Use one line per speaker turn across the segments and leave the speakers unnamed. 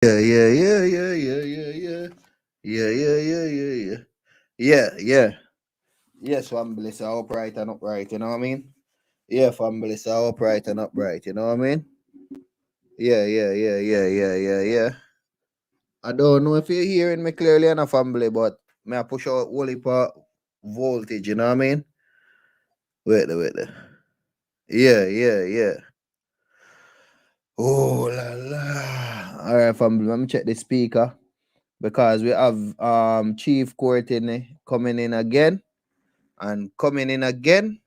Yeah, yeah, yeah, yeah, yeah, yeah, yeah. Yeah, yeah, yeah, yeah, yeah. Yeah, yeah. Yes, family, so upright and upright, you know what I mean? Yeah, family, so upright and upright, you know what I mean? Yeah, yeah, yeah, yeah, yeah, yeah, yeah. I don't know if you're hearing me clearly on a family, but may I push out whole heap of voltage, you know what I mean? Wait there, wait there. Yeah, yeah, yeah. Oh la la. Alright, family, let me check the speaker. Because we have Chief Courtney coming in again and coming in again.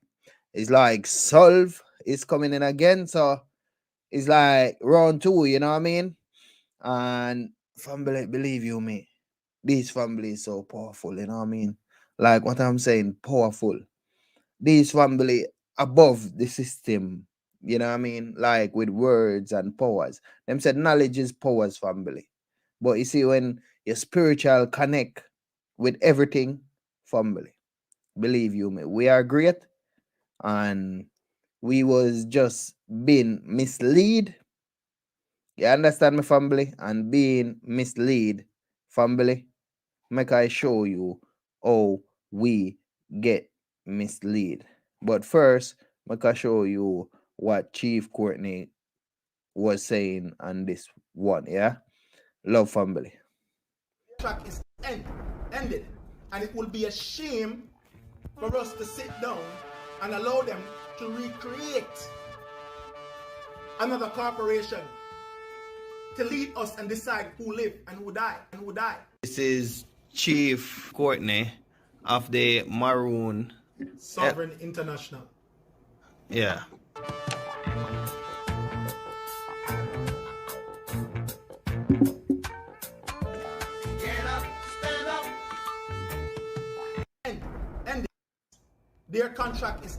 It's like Solve is coming in again. So it's like round two, you know what I mean? And family, believe you me, this family is so powerful, you know what I mean? Like what I'm saying, powerful. This family above the system, you know what I mean? Like with words and powers. Them said knowledge is powers, family. But you see, when your spiritual connect with everything, family, believe you me, we are great and we was just being misled. You understand me, family? And being misled, family, make I show you how we get misled. But first, make I show you what Chief Courtney was saying on this one, yeah? Love family.
Track is ended, and it will be a shame for us to sit down and allow them to recreate another corporation to lead us and decide who live and who die.
This is Chief Courtney of the Maroon.
Sovereign International.
Yeah.
Get up, stand up. Ended. Their contract is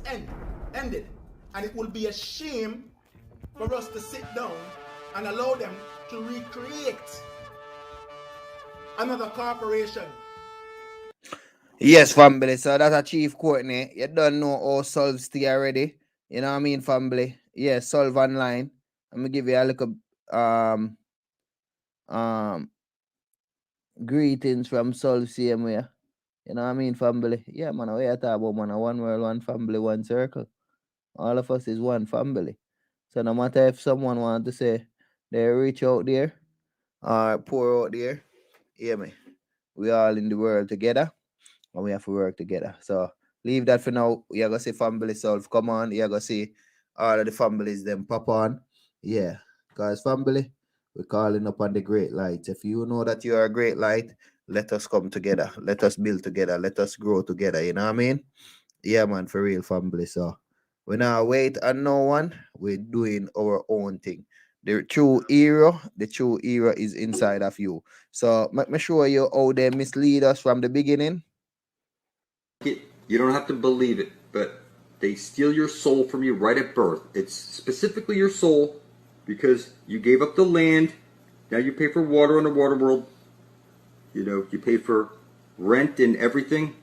ended, and it will be a shame for us to sit down and allow them to recreate another corporation.
Yes, family. So that's a Chief Courtney. You don't know how Solve stay already. You know what I mean, family? Yeah, Solve online. I'm gonna give you a little um um greetings from Solve same way. You know what I mean, family? Yeah, man, we are talking about man, a one world, one family, one circle. All of us is one family. So no matter if someone want to say they reach out there or pour out there, hear me. We all in the world together and we have to work together. So leave that for now. You're gonna see family self come on. You're gonna see all of the families them pop on. Yeah. Because family, we're calling upon the great light. If you know that you are a great light, let us come together. Let us build together. Let us grow together. You know what I mean? Yeah, man, for real family. So we now wait on no one. We're doing our own thing. The true era is inside of you. So make me show you how they mislead us from the beginning.
You don't have to believe it, but they steal your soul from you right at birth. It's specifically your soul because you gave up the land. Now you pay for water in the water world. You know, you pay for rent and everything.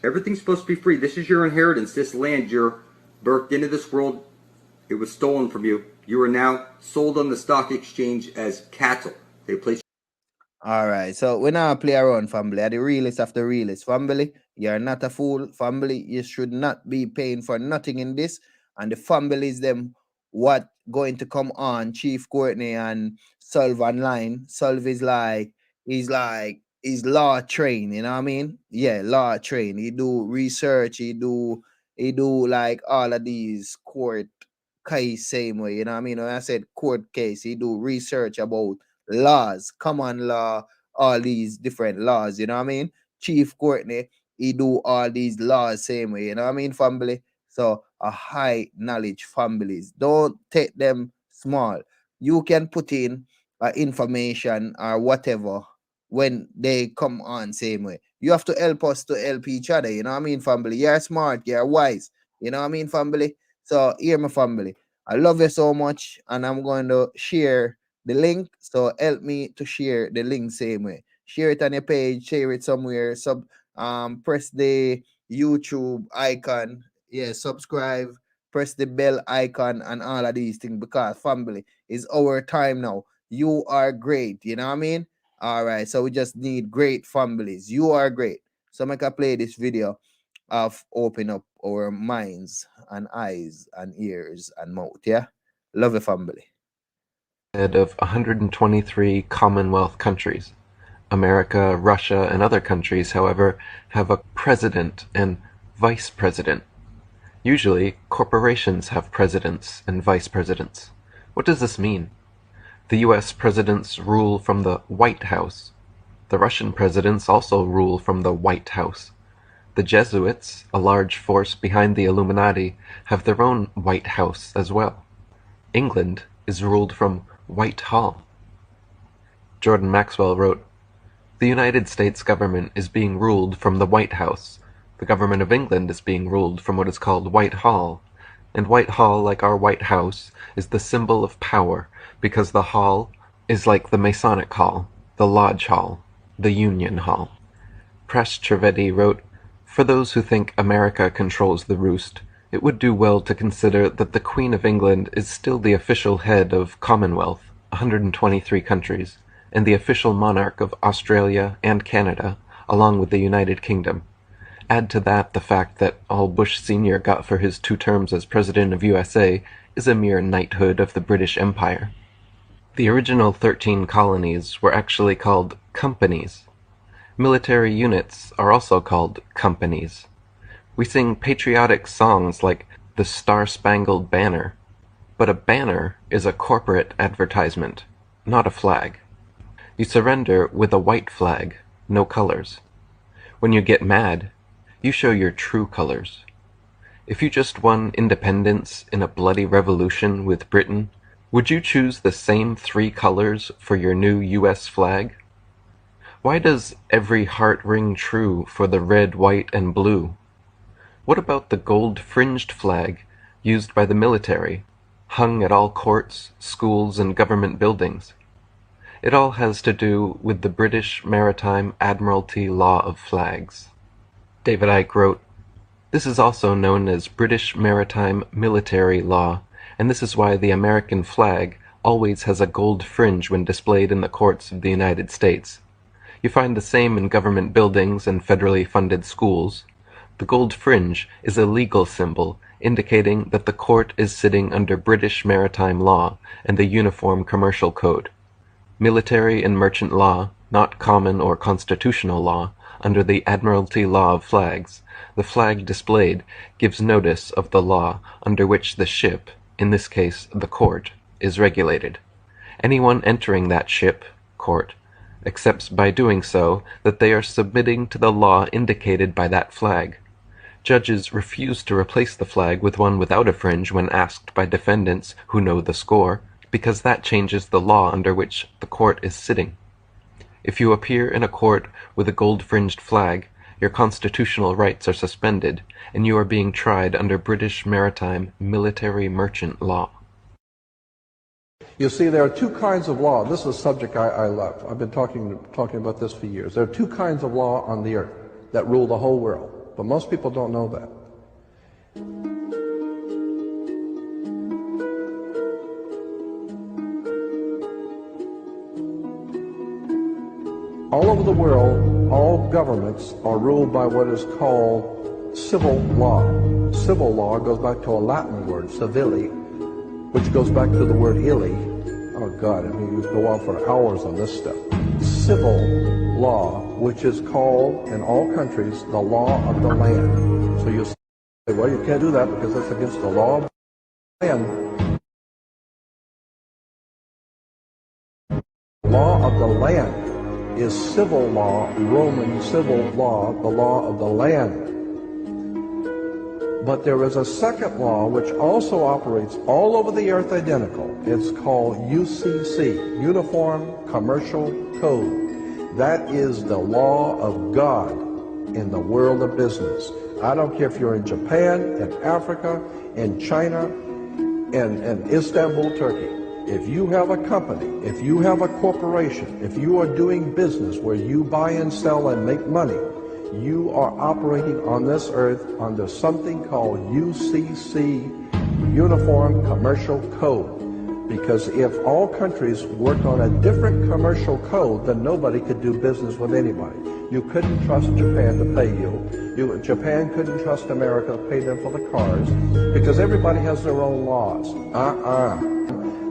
Everything's supposed to be free. This is your inheritance. This land, you're birthed into this world. It was stolen from you. You are now sold on the stock exchange as cattle. They place.
All right, so we now play around, family. Are the realest of the realest, family. You're not a fool, family. You should not be paying for nothing in this. And the families, them, what going to come on? Chief Courtney and Solve online. Solve is like, he's law trained. You know what I mean? Yeah, law trained. He do research. He do like all of these court case same way. You know what I mean? When I said court case, he do research about laws, common law, all these different laws, you know what I mean? Chief Courtney, he do all these laws same way, you know what I mean, family? So a high knowledge families. Don't take them small. You can put in information or whatever when they come on same way. You have to help us to help each other, you know what I mean, family? You're smart, you're wise, you know what I mean, family? So here, my family. I love you so much, and I'm going to share the link. So help me to share the link same way. Share it on your page, share it somewhere. Press the YouTube icon. Yeah, subscribe, press the bell icon and all of these things because family is our time now. You are great. You know what I mean? All right. So we just need great families. You are great. So make I play this video of open up our minds and eyes and ears and mouth. Yeah. Love your family.
Head of 123 Commonwealth countries. America, Russia, and other countries, however, have a president and vice president. Usually, corporations have presidents and vice presidents. What does this mean? The US presidents rule from the White House. The Russian presidents also rule from the White House. The Jesuits, a large force behind the Illuminati, have their own White House as well. England is ruled from Whitehall. Jordan Maxwell wrote, "The United States government is being ruled from the White House. The government of England is being ruled from what is called Whitehall. And Whitehall, like our White House, is the symbol of power, because the hall is like the Masonic Hall, the Lodge Hall, the Union Hall." Press Trivedi wrote, "For those who think America controls the roost, it would do well to consider that the Queen of England is still the official head of Commonwealth, 123 countries, and the official monarch of Australia and Canada, along with the United Kingdom. Add to that the fact that all Bush Sr. got for his 2 terms as President of USA is a mere knighthood of the British Empire." The original 13 colonies were actually called companies. Military units are also called companies. We sing patriotic songs like the Star-Spangled Banner, but a banner is a corporate advertisement, not a flag. You surrender with a white flag, no colors. When you get mad, you show your true colors. If you just won independence in a bloody revolution with Britain, would you choose the same 3 colors for your new US flag? Why does every heart ring true for the red, white, and blue? What about the gold-fringed flag used by the military, hung at all courts, schools, and government buildings? It all has to do with the British Maritime Admiralty Law of Flags. David Icke wrote, "This is also known as British Maritime Military Law, and this is why the American flag always has a gold fringe when displayed in the courts of the United States. You find the same in government buildings and federally funded schools. The gold fringe is a legal symbol indicating that the court is sitting under British maritime law and the Uniform Commercial Code. Military and merchant law, not common or constitutional law, under the Admiralty Law of Flags, the flag displayed gives notice of the law under which the ship, in this case the court, is regulated. Anyone entering that ship, court, accepts by doing so that they are submitting to the law indicated by that flag. Judges refuse to replace the flag with one without a fringe when asked by defendants who know the score, because that changes the law under which the court is sitting. If you appear in a court with a gold-fringed flag, your constitutional rights are suspended, and you are being tried under British maritime military merchant law."
You see, there are 2 kinds of law. This is a subject I love. I've been talking about this for years. There are 2 kinds of law on the earth that rule the whole world, but most people don't know that. All over the world, all governments are ruled by what is called civil law. Civil law goes back to a Latin word, civili, which goes back to the word illy. Oh God, I mean, you could go on for hours on this stuff. Civil law, which is called in all countries the law of the land. So you say, well, you can't do that because that's against the law of the land. Law of the land is civil law, Roman civil law, the law of the land. But there is a second law which also operates all over the earth identical. It's called UCC, Uniform Commercial Code. That is the law of God in the world of business. I don't care if you're in Japan, in Africa, in China, in Istanbul, Turkey. If you have a company, if you have a corporation, if you are doing business where you buy and sell and make money, you are operating on this earth under something called UCC, Uniform Commercial Code. Because if all countries worked on a different commercial code, then nobody could do business with anybody. You couldn't trust Japan to pay you. Japan couldn't trust America to pay them for the cars, because everybody has their own laws.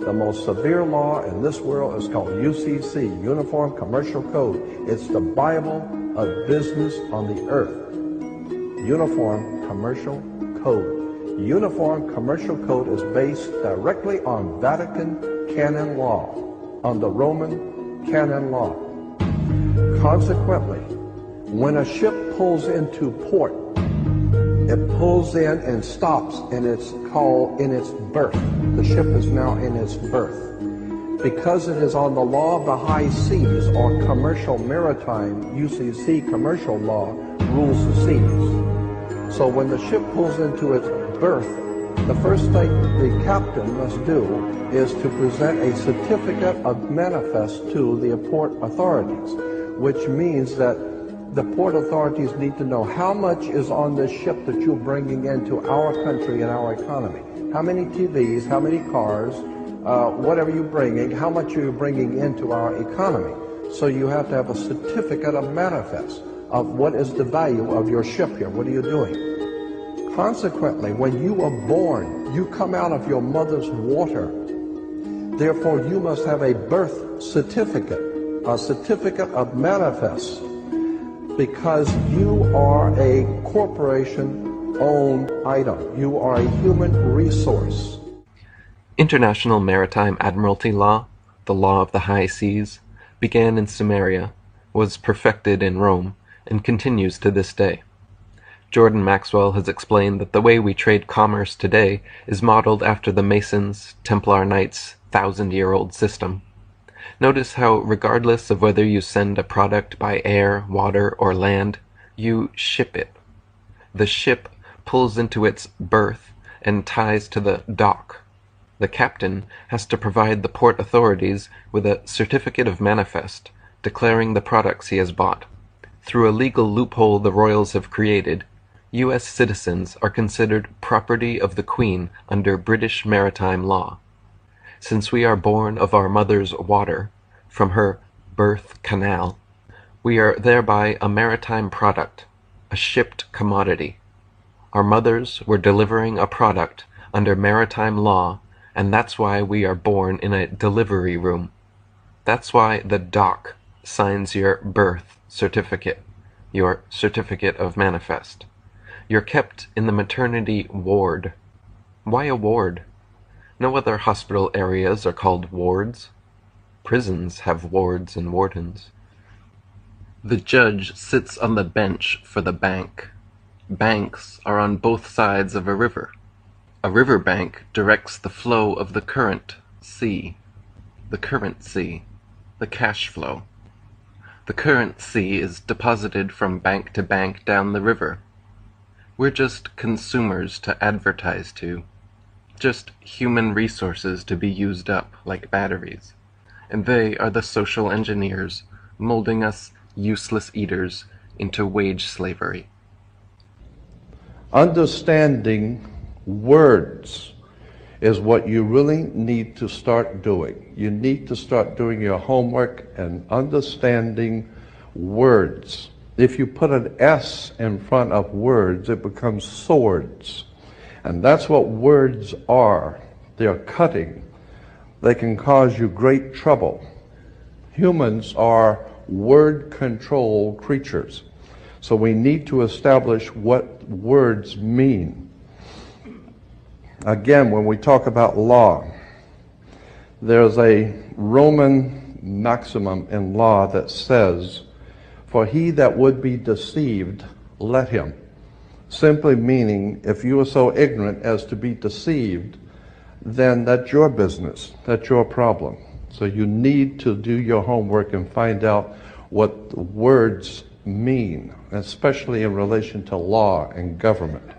The most severe law in this world is called UCC, Uniform Commercial Code. It's the Bible of business on the earth. Uniform Commercial Code. Uniform Commercial Code is based directly on Vatican canon law, on the Roman canon law. Consequently, when a ship pulls into port, it pulls in and stops, and it's called in its berth. The ship is now in its berth. Because it is on the law of the high seas, or commercial maritime, UCC commercial law rules the seas. So when the ship pulls into its berth, the first thing the captain must do is to present a certificate of manifest to the port authorities, which means that the port authorities need to know how much is on this ship that you're bringing into our country and our economy. How many TVs, how many cars, whatever you're bringing, how much are you bringing into our economy? So you have to have a certificate of manifest of what is the value of your ship here. What are you doing? Consequently, when you are born, you come out of your mother's water. Therefore, you must have a birth certificate, a certificate of manifest, because you are a corporation-owned item. You are a human resource.
International Maritime Admiralty Law, the law of the high seas, began in Sumeria, was perfected in Rome, and continues to this day. Jordan Maxwell has explained that the way we trade commerce today is modeled after the Masons, Templar Knights' 1,000-year-old system. Notice how, regardless of whether you send a product by air, water, or land, you ship it. The ship pulls into its berth and ties to the dock. The captain has to provide the port authorities with a certificate of manifest declaring the products he has bought. Through a legal loophole the royals have created, U.S. citizens are considered property of the Queen under British maritime law. Since we are born of our mother's water, from her birth canal, we are thereby a maritime product, a shipped commodity. Our mothers were delivering a product under maritime law, and that's why we are born in a delivery room. That's why the dock signs your birth certificate, your certificate of manifest. You're kept in the maternity ward. Why a ward? No other hospital areas are called wards. Prisons have wards and wardens. The judge sits on the bench for the bank. Banks are on both sides of a river. A river bank directs the flow of the current sea, the currency, the cash flow. The currency is deposited from bank to bank down the river. We're just consumers to advertise to, just human resources to be used up like batteries, and they are the social engineers molding us useless eaters into wage slavery.
Understanding words is what you really need to start doing. You need to start doing your homework and understanding words. If you put an S in front of words, it becomes swords. And that's what words are. They're cutting. They can cause you great trouble. Humans are word-controlled creatures. So we need to establish what words mean. Again, when we talk about law, there's a Roman maximum in law that says, "For he that would be deceived, let him." Simply meaning, if you are so ignorant as to be deceived, then that's your business, that's your problem. So you need to do your homework and find out what the words mean, especially in relation to law and government.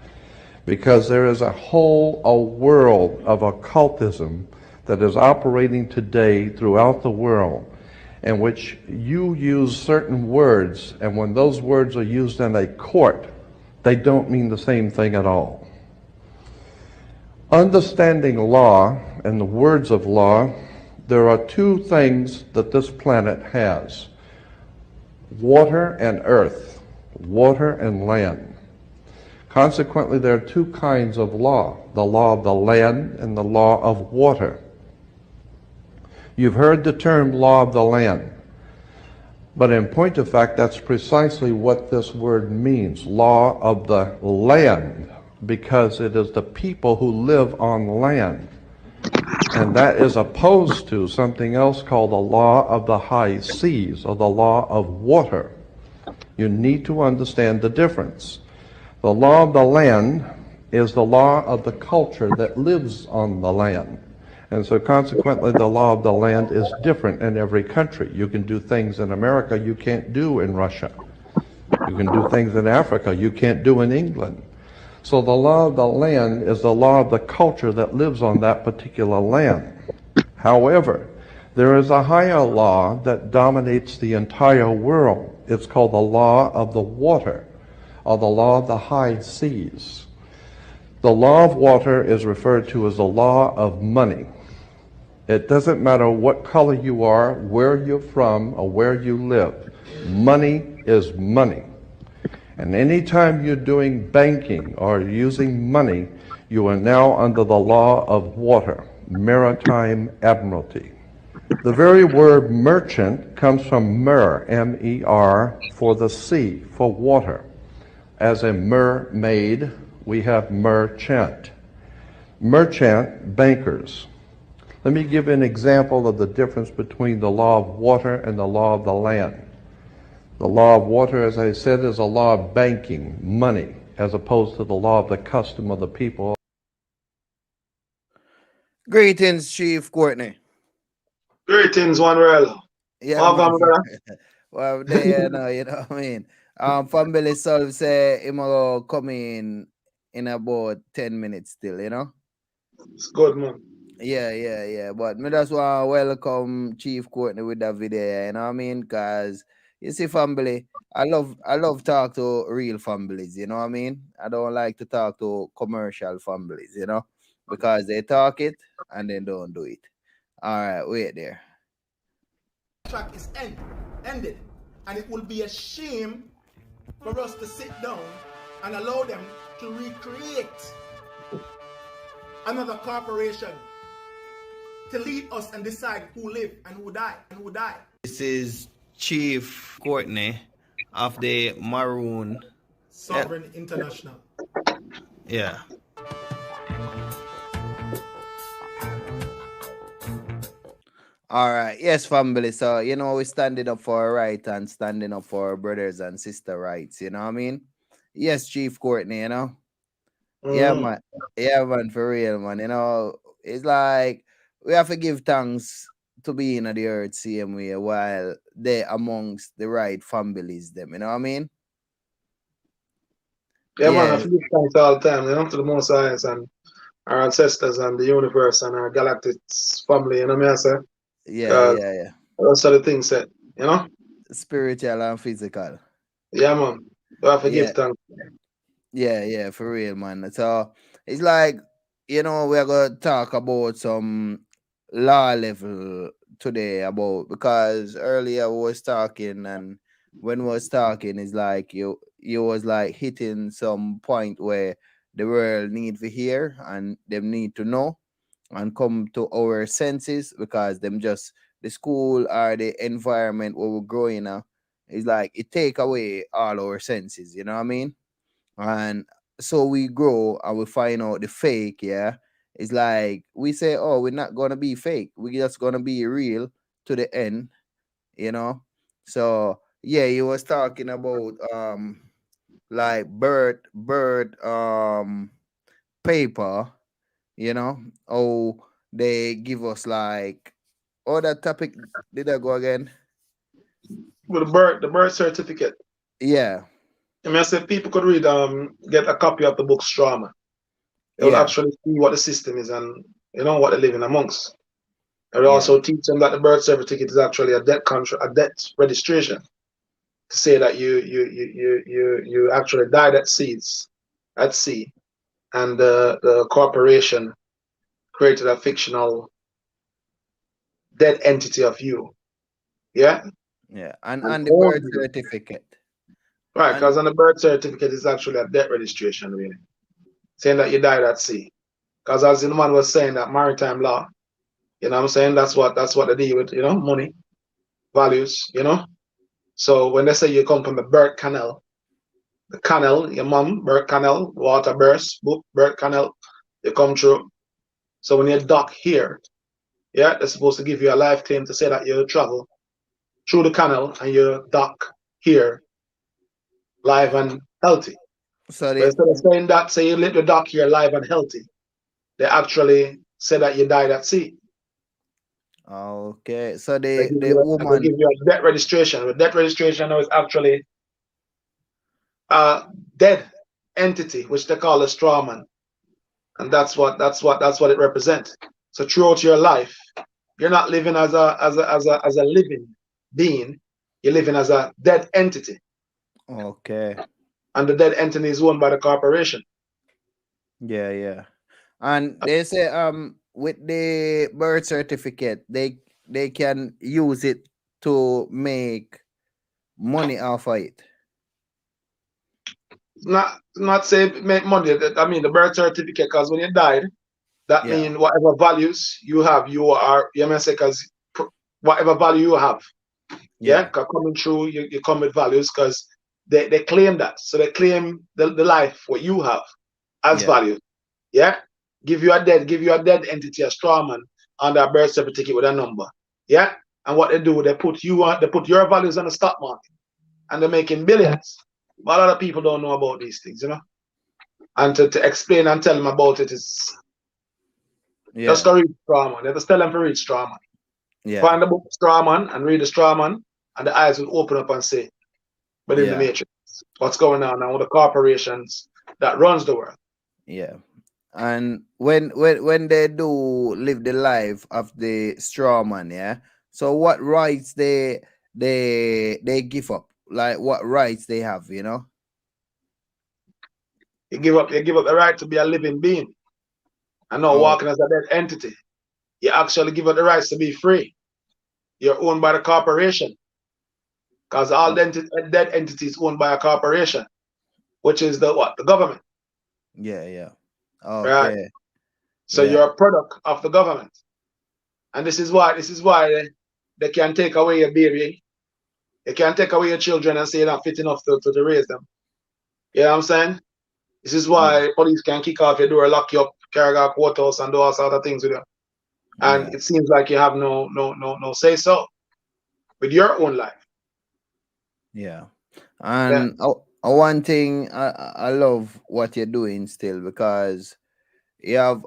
Because there is a world of occultism that is operating today throughout the world, in which you use certain words, and when those words are used in a court, they don't mean the same thing at all. Understanding law and the words of law, there are two things that this planet has: water and earth, water and land. Consequently, there are two kinds of law: the law of the land and the law of water. You've heard the term law of the land, but in point of fact, that's precisely what this word means, law of the land, because it is the people who live on land. And that is opposed to something else called the law of the high seas, or the law of water. You need to understand the difference. The law of the land is the law of the culture that lives on the land. And so consequently, the law of the land is different in every country. You can do things in America you can't do in Russia. You can do things in Africa you can't do in England. So the law of the land is the law of the culture that lives on that particular land. However, there is a higher law that dominates the entire world. It's called the law of the water, or the law of the high seas. The law of water is referred to as the law of money. It doesn't matter what color you are, where you're from, or where you live. Money is money. And anytime you're doing banking or using money, you are now under the law of water, maritime admiralty. The very word merchant comes from mer, M-E-R, for the sea, for water. As in mermaid, we have merchant. Merchant, bankers. Let me give an example of the difference between the law of water and the law of the land. The law of water, as I said, is a law of banking, money, as opposed to the law of the custom of the people.
Greetings, Chief Courtney.
Greetings, one real.
Yeah, man.
Welcome, brother.
Well, there you know what I mean. Family Solve say him will come in about 10 minutes still, you know.
It's good, man.
Yeah. But me just want to welcome Chief Courtney with that video, you know what I mean? Cause you see, family, I love talk to real families, you know what I mean? I don't like to talk to commercial families, you know, because they talk it and they don't do it. All right, wait there.
Track is ended, and it will be a shame for us to sit down and allow them to recreate another corporation to lead us and decide who live and who die.
This is Chief Courtney of the Maroon.
Sovereign International.
Yeah. All right. Yes, family. So, you know, we're standing up for our right and standing up for our brothers and sister rights. You know what I mean? Yes, Chief Courtney, you know? Yeah, man. Yeah, man, for real, man. You know, it's like we have to give thanks to be in the earth same way while they amongst the right families, them. You know what I mean?
Yeah, man, I
Yeah,
feel thanks all the time, to the Most High and our ancestors and the universe and our galactic family, you know what I say? Because
yeah.
those are the things that, you know?
Spiritual and physical.
Yeah, man. We have to give
Yeah.
thanks.
Yeah, for real, man. So it's like, you know, we're gonna talk about some law level today about because earlier we was talking and when we was talking it's like you was like hitting some point where the world need to hear and them need to know and come to our senses because them just the school or the environment where we're growing up is like it take away all our senses, you know what I mean? And so we grow and we find out the fake. Yeah, it's like we say, oh, we're not gonna be fake, we're just gonna be real to the end, you know. So yeah, he was talking about like bird paper, you know. Oh, they give us like, oh, that topic, did I go again?
With the birth certificate.
Yeah,
I mean, I said people could read, get a copy of the book Strama. They will
yeah,
actually see what the system is and, what they're living amongst. And we
yeah,
also teach them that the birth certificate is actually a debt contract, a debt registration, to say that you actually died at sea, and the corporation created a fictional dead entity of you. Yeah?
Yeah.
And
And the birth
own you.
certificate.
Right,
And
because on the birth certificate is actually a debt registration, really, saying that you died at sea. Because as the man was saying, that maritime law, you know what I'm saying? That's what they deal with, money, values. So when they say you come from the birth canal, the canal, your mom, birth canal, water burst, boop, birth canal, you come through. So when you dock here, yeah, they're supposed to give you a life claim to say that you travel through the canal and you dock here live and healthy.
so
But
the
instead of saying that, say you live the dock here live and healthy, they actually say that you died at sea.
okay. So
They
the
give
the
you they
woman.
give you a debt registration. The debt registration now is actually a dead entity, which they call a straw man, and that's what it represents. So throughout your life, you're not living as a living being. You're living as a dead entity,
Okay.
and the dead entity is owned by the corporation.
Yeah, yeah. And they say with the birth certificate they can use it to make money off of it.
Not say make money. I mean the birth certificate, because when you died, that
Yeah,
means whatever values you have, you may say, because whatever value you have, yeah,
yeah,
'cause coming through, you come with values, because they claim that. So they claim the life what you have as
yeah,
value. Yeah, give you a dead entity, a straw man, on that birth certificate with a number. Yeah, and what they do, they put your values on the stock market, and they're making billions. But a lot of people don't know about these things. And to explain and tell them about it is just
yeah,
to read straw man. They just tell them to read straw man.
yeah,
Find the book straw man and read the straw man, and the eyes will open up and say, within the
yeah,
matrix, what's going on now with the corporations that runs the world.
yeah. And when they do live the life of the straw man, yeah. So what rights they give up? Like what rights they have, you know?
You give up the right to be a living being and not
Oh,
walking as a dead entity. You actually give up the rights to be free. You're owned by the corporation, because all
oh,
dead entities owned by a corporation, which is the what? The government,
yeah, yeah.
right?
Okay,
So
yeah,
you're a product of the government, and this is why they can take away your baby. They can take away your children and say you're not fit enough to raise them. You know what I'm saying? This is
yeah,
why police can kick off your door, lock you up, carry out courthouse, and do all sort of things with you. And
yeah,
it seems like you have no say so with your own life.
yeah.
Yeah.
And one thing I love what you're doing still because you have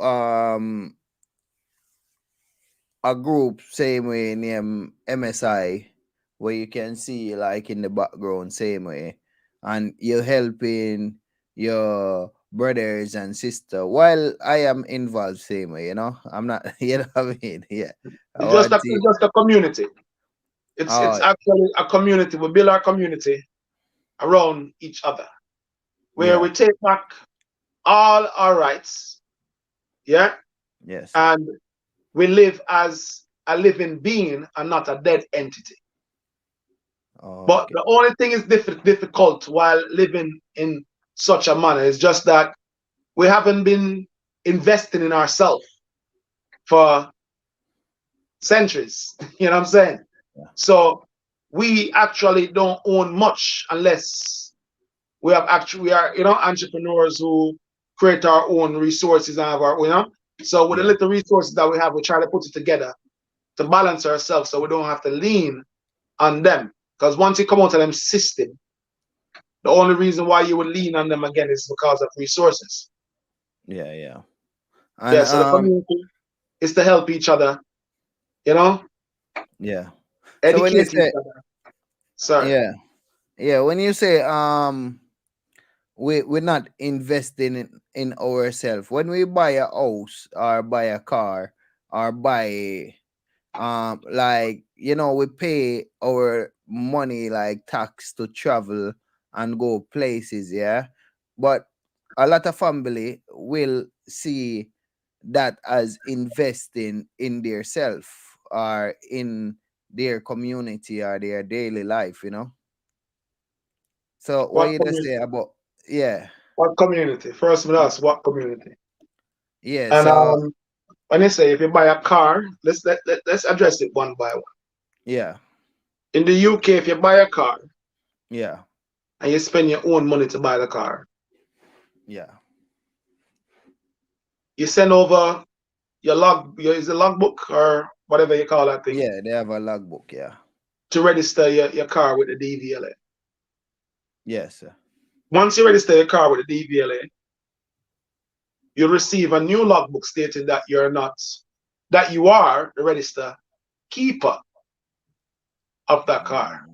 a group same way named MSI where you can see like in the background same way and you're helping your brothers and sister while I am involved same way, you know. I'm not you know what I mean? Yeah. I want to
It's just a community. It's
oh
actually a community. We build our community around each other, where
yeah,
we take back all our rights, yeah,
yes, yes.
and we live as a living being and not a dead entity. But
Okay.
the only thing is difficult while living in such a manner is just that we haven't been investing in ourselves for centuries. You know what I'm saying?
Yeah.
So we actually don't own much unless we are entrepreneurs who create our own resources and have our. So with the
Yeah.
little resources that we have, we try to put it together to balance ourselves so we don't have to lean on them. Because once you come out of them system, the only reason why you would lean on them again is because of resources.
Yeah, yeah. And
Yeah, so the community is to help each other, you know,
yeah. So when you
educate each
say
other. Sorry.
yeah, yeah, when you say we're not investing in ourselves when we buy a house or buy a car or buy like you know we pay our money like tax to travel and go places, yeah, but a lot of family will see that as investing in their self or in their community or their daily life, you know. So what
What
you just say
community?
about, yeah,
What community? First, we ask what community.
yeah,
And
so
when you say if you buy a car, let's address it one by one.
yeah,
In the UK, if you buy a car
yeah,
and you spend your own money to buy the car,
yeah,
you send over is a logbook or whatever you call that thing
yeah, they have a logbook, yeah,
to register your car with the DVLA.
yes, sir.
Once you register your car with the DVLA, you'll receive a new logbook stating that that you are the register keeper of that car.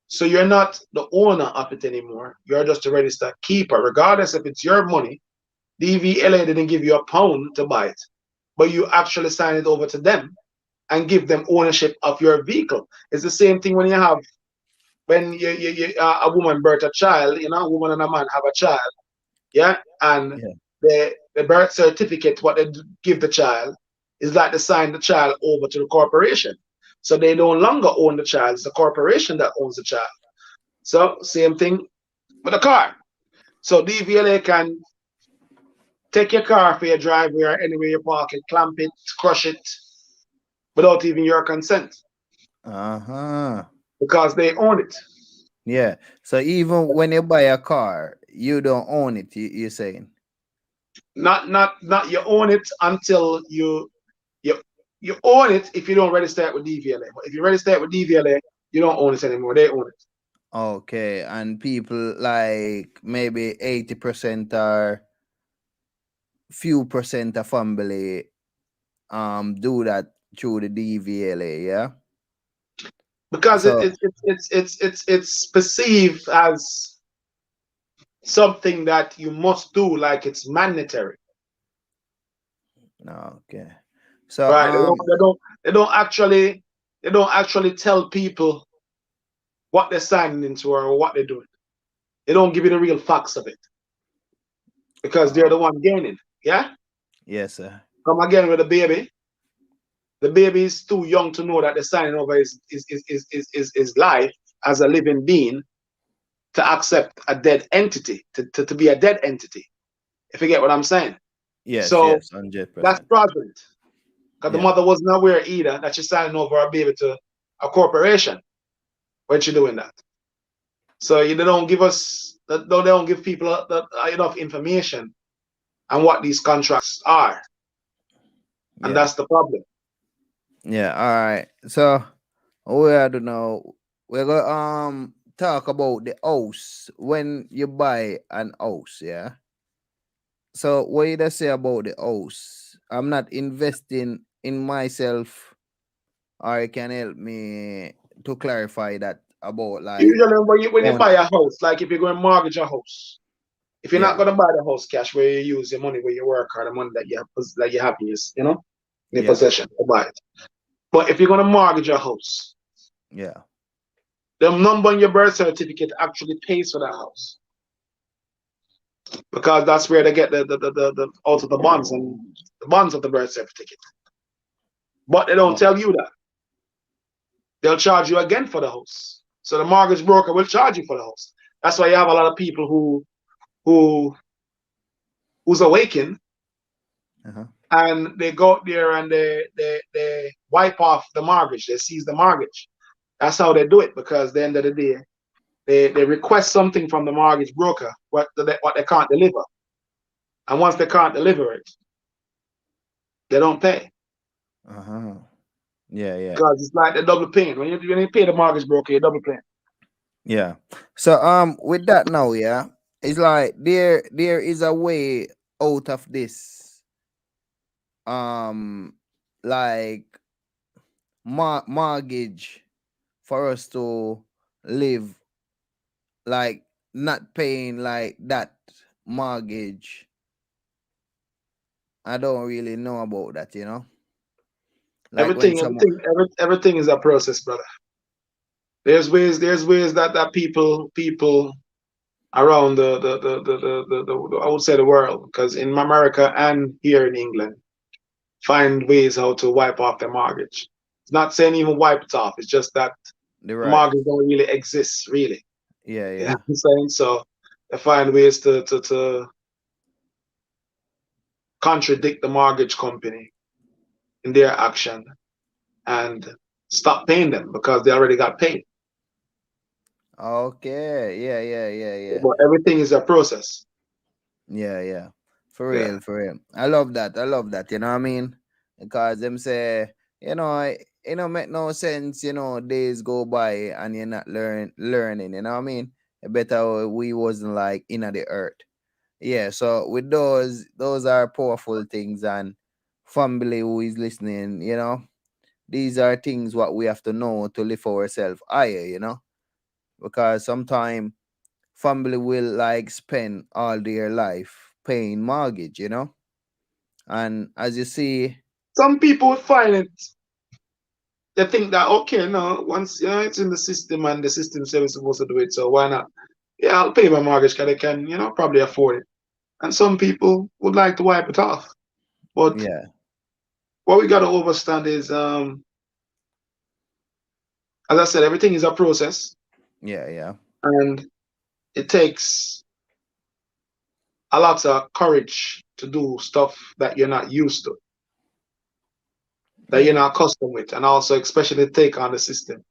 So you're not the owner of it anymore. You're just a registered keeper. Regardless if it's your money, DVLA didn't give you a pound to buy it, but you actually sign it over to them and give them ownership of your vehicle. It's the same thing when a woman birth a child, a woman and a man have a child, yeah, and
Yeah.
the birth certificate, what they give the child, is like they sign the child over to the corporation. So they no longer own the child; it's the corporation that owns the child. So same thing with a car. So DVLA can take your car for your driveway or anywhere you park it, clamp it, crush it, without even your consent,
Uh-huh.
because they own it.
Yeah. So even when you buy a car, you don't own it, you're saying.
Not you own it until you you own it if you don't register it with DVLA. But if you register it with DVLA, you don't own it anymore. They own it.
Okay. And people like maybe 80% or few percent of family do that through the DVLA, yeah.
Because
So
it's perceived as something that you must do, like it's mandatory.
okay. So
Right. They don't actually tell people what they're signing into or what they're doing. They don't give you the real facts of it because they're
uh,
the one gaining. Yeah?
yes, sir.
Come again with the baby. The baby is too young to know that they're signing over his life as a living being to accept a dead entity, to be a dead entity. If you get what I'm saying.
Yes,
So
yes,
that's
100%.
fraudulent. Because the
Yeah.
mother wasn't aware either that she's signing over her baby to a corporation when she's doing that. So they don't give they don't give people enough information on what these contracts are, and
Yeah.
that's the problem.
Yeah. All right. So we are to know we're gonna talk about the house when you buy an house, yeah. So what you just say about the house? I'm not investing in myself, or you can help me to clarify that about like
Usually, when you
on,
buy a house, like if you're going to mortgage a house, if you're not
yeah,
going to buy the house cash, where you use your money, where you work, or the money that you have in your
yeah,
possession to buy it. But if you're going to mortgage a house,
yeah,
the number on your birth certificate actually pays for that house, because that's where they get the out of the bonds and the bonds of the birth certificate. But they don't
oh,
tell you that. They'll charge you again for the house. So the mortgage broker will charge you for the house. That's why you have a lot of people who who's awakened
uh-huh.
and they go out there and they wipe off the mortgage. They seize the mortgage. That's how they do it, because at the end of the day, they request something from the mortgage broker what they can't deliver. And once they can't deliver it, they don't pay.
Uh-huh. Yeah, yeah,
Because it's like the double paying. When you pay the mortgage broker, you're double paying.
yeah. So with that now, yeah, it's like there is a way out of this. Um like mortgage for us to live, like not paying like that mortgage. I don't really know about that, you know. Like when someone,
Everything is a process, brother. There's ways that people around I would say the world, because in America and here in England, find ways how to wipe off their mortgage. It's not saying even wipe it off. It's just that
The
the
right.
mortgage don't really exist, really.
Yeah,
You know
yeah.
what I'm saying? So they find ways to contradict the mortgage company in their action and stop paying them because they already got paid.
Okay. Yeah, yeah, yeah, yeah.
But everything is a process.
Yeah, yeah. For
Yeah.
real, for real. I love that. I love that. You know what I mean? Because them say, make no sense, days go by and you're not learning, you know what I mean? Better we wasn't like in the earth. Yeah, so with those are powerful things, and family who is listening, these are things what we have to know to live ourselves higher, because sometimes family will like spend all their life paying mortgage, and as you see,
Some people find it, they think that, okay, no, once it's in the system and the system says we're supposed to do it, so why not? Yeah, I'll pay my mortgage because they can, probably afford it. And some people would like to wipe it off. But
yeah,
what we got to understand is, as I said, everything is a process,
yeah, yeah,
and it takes a lot of courage to do stuff that you're not used to, that you're
yeah,
not accustomed with, and also especially take on the system.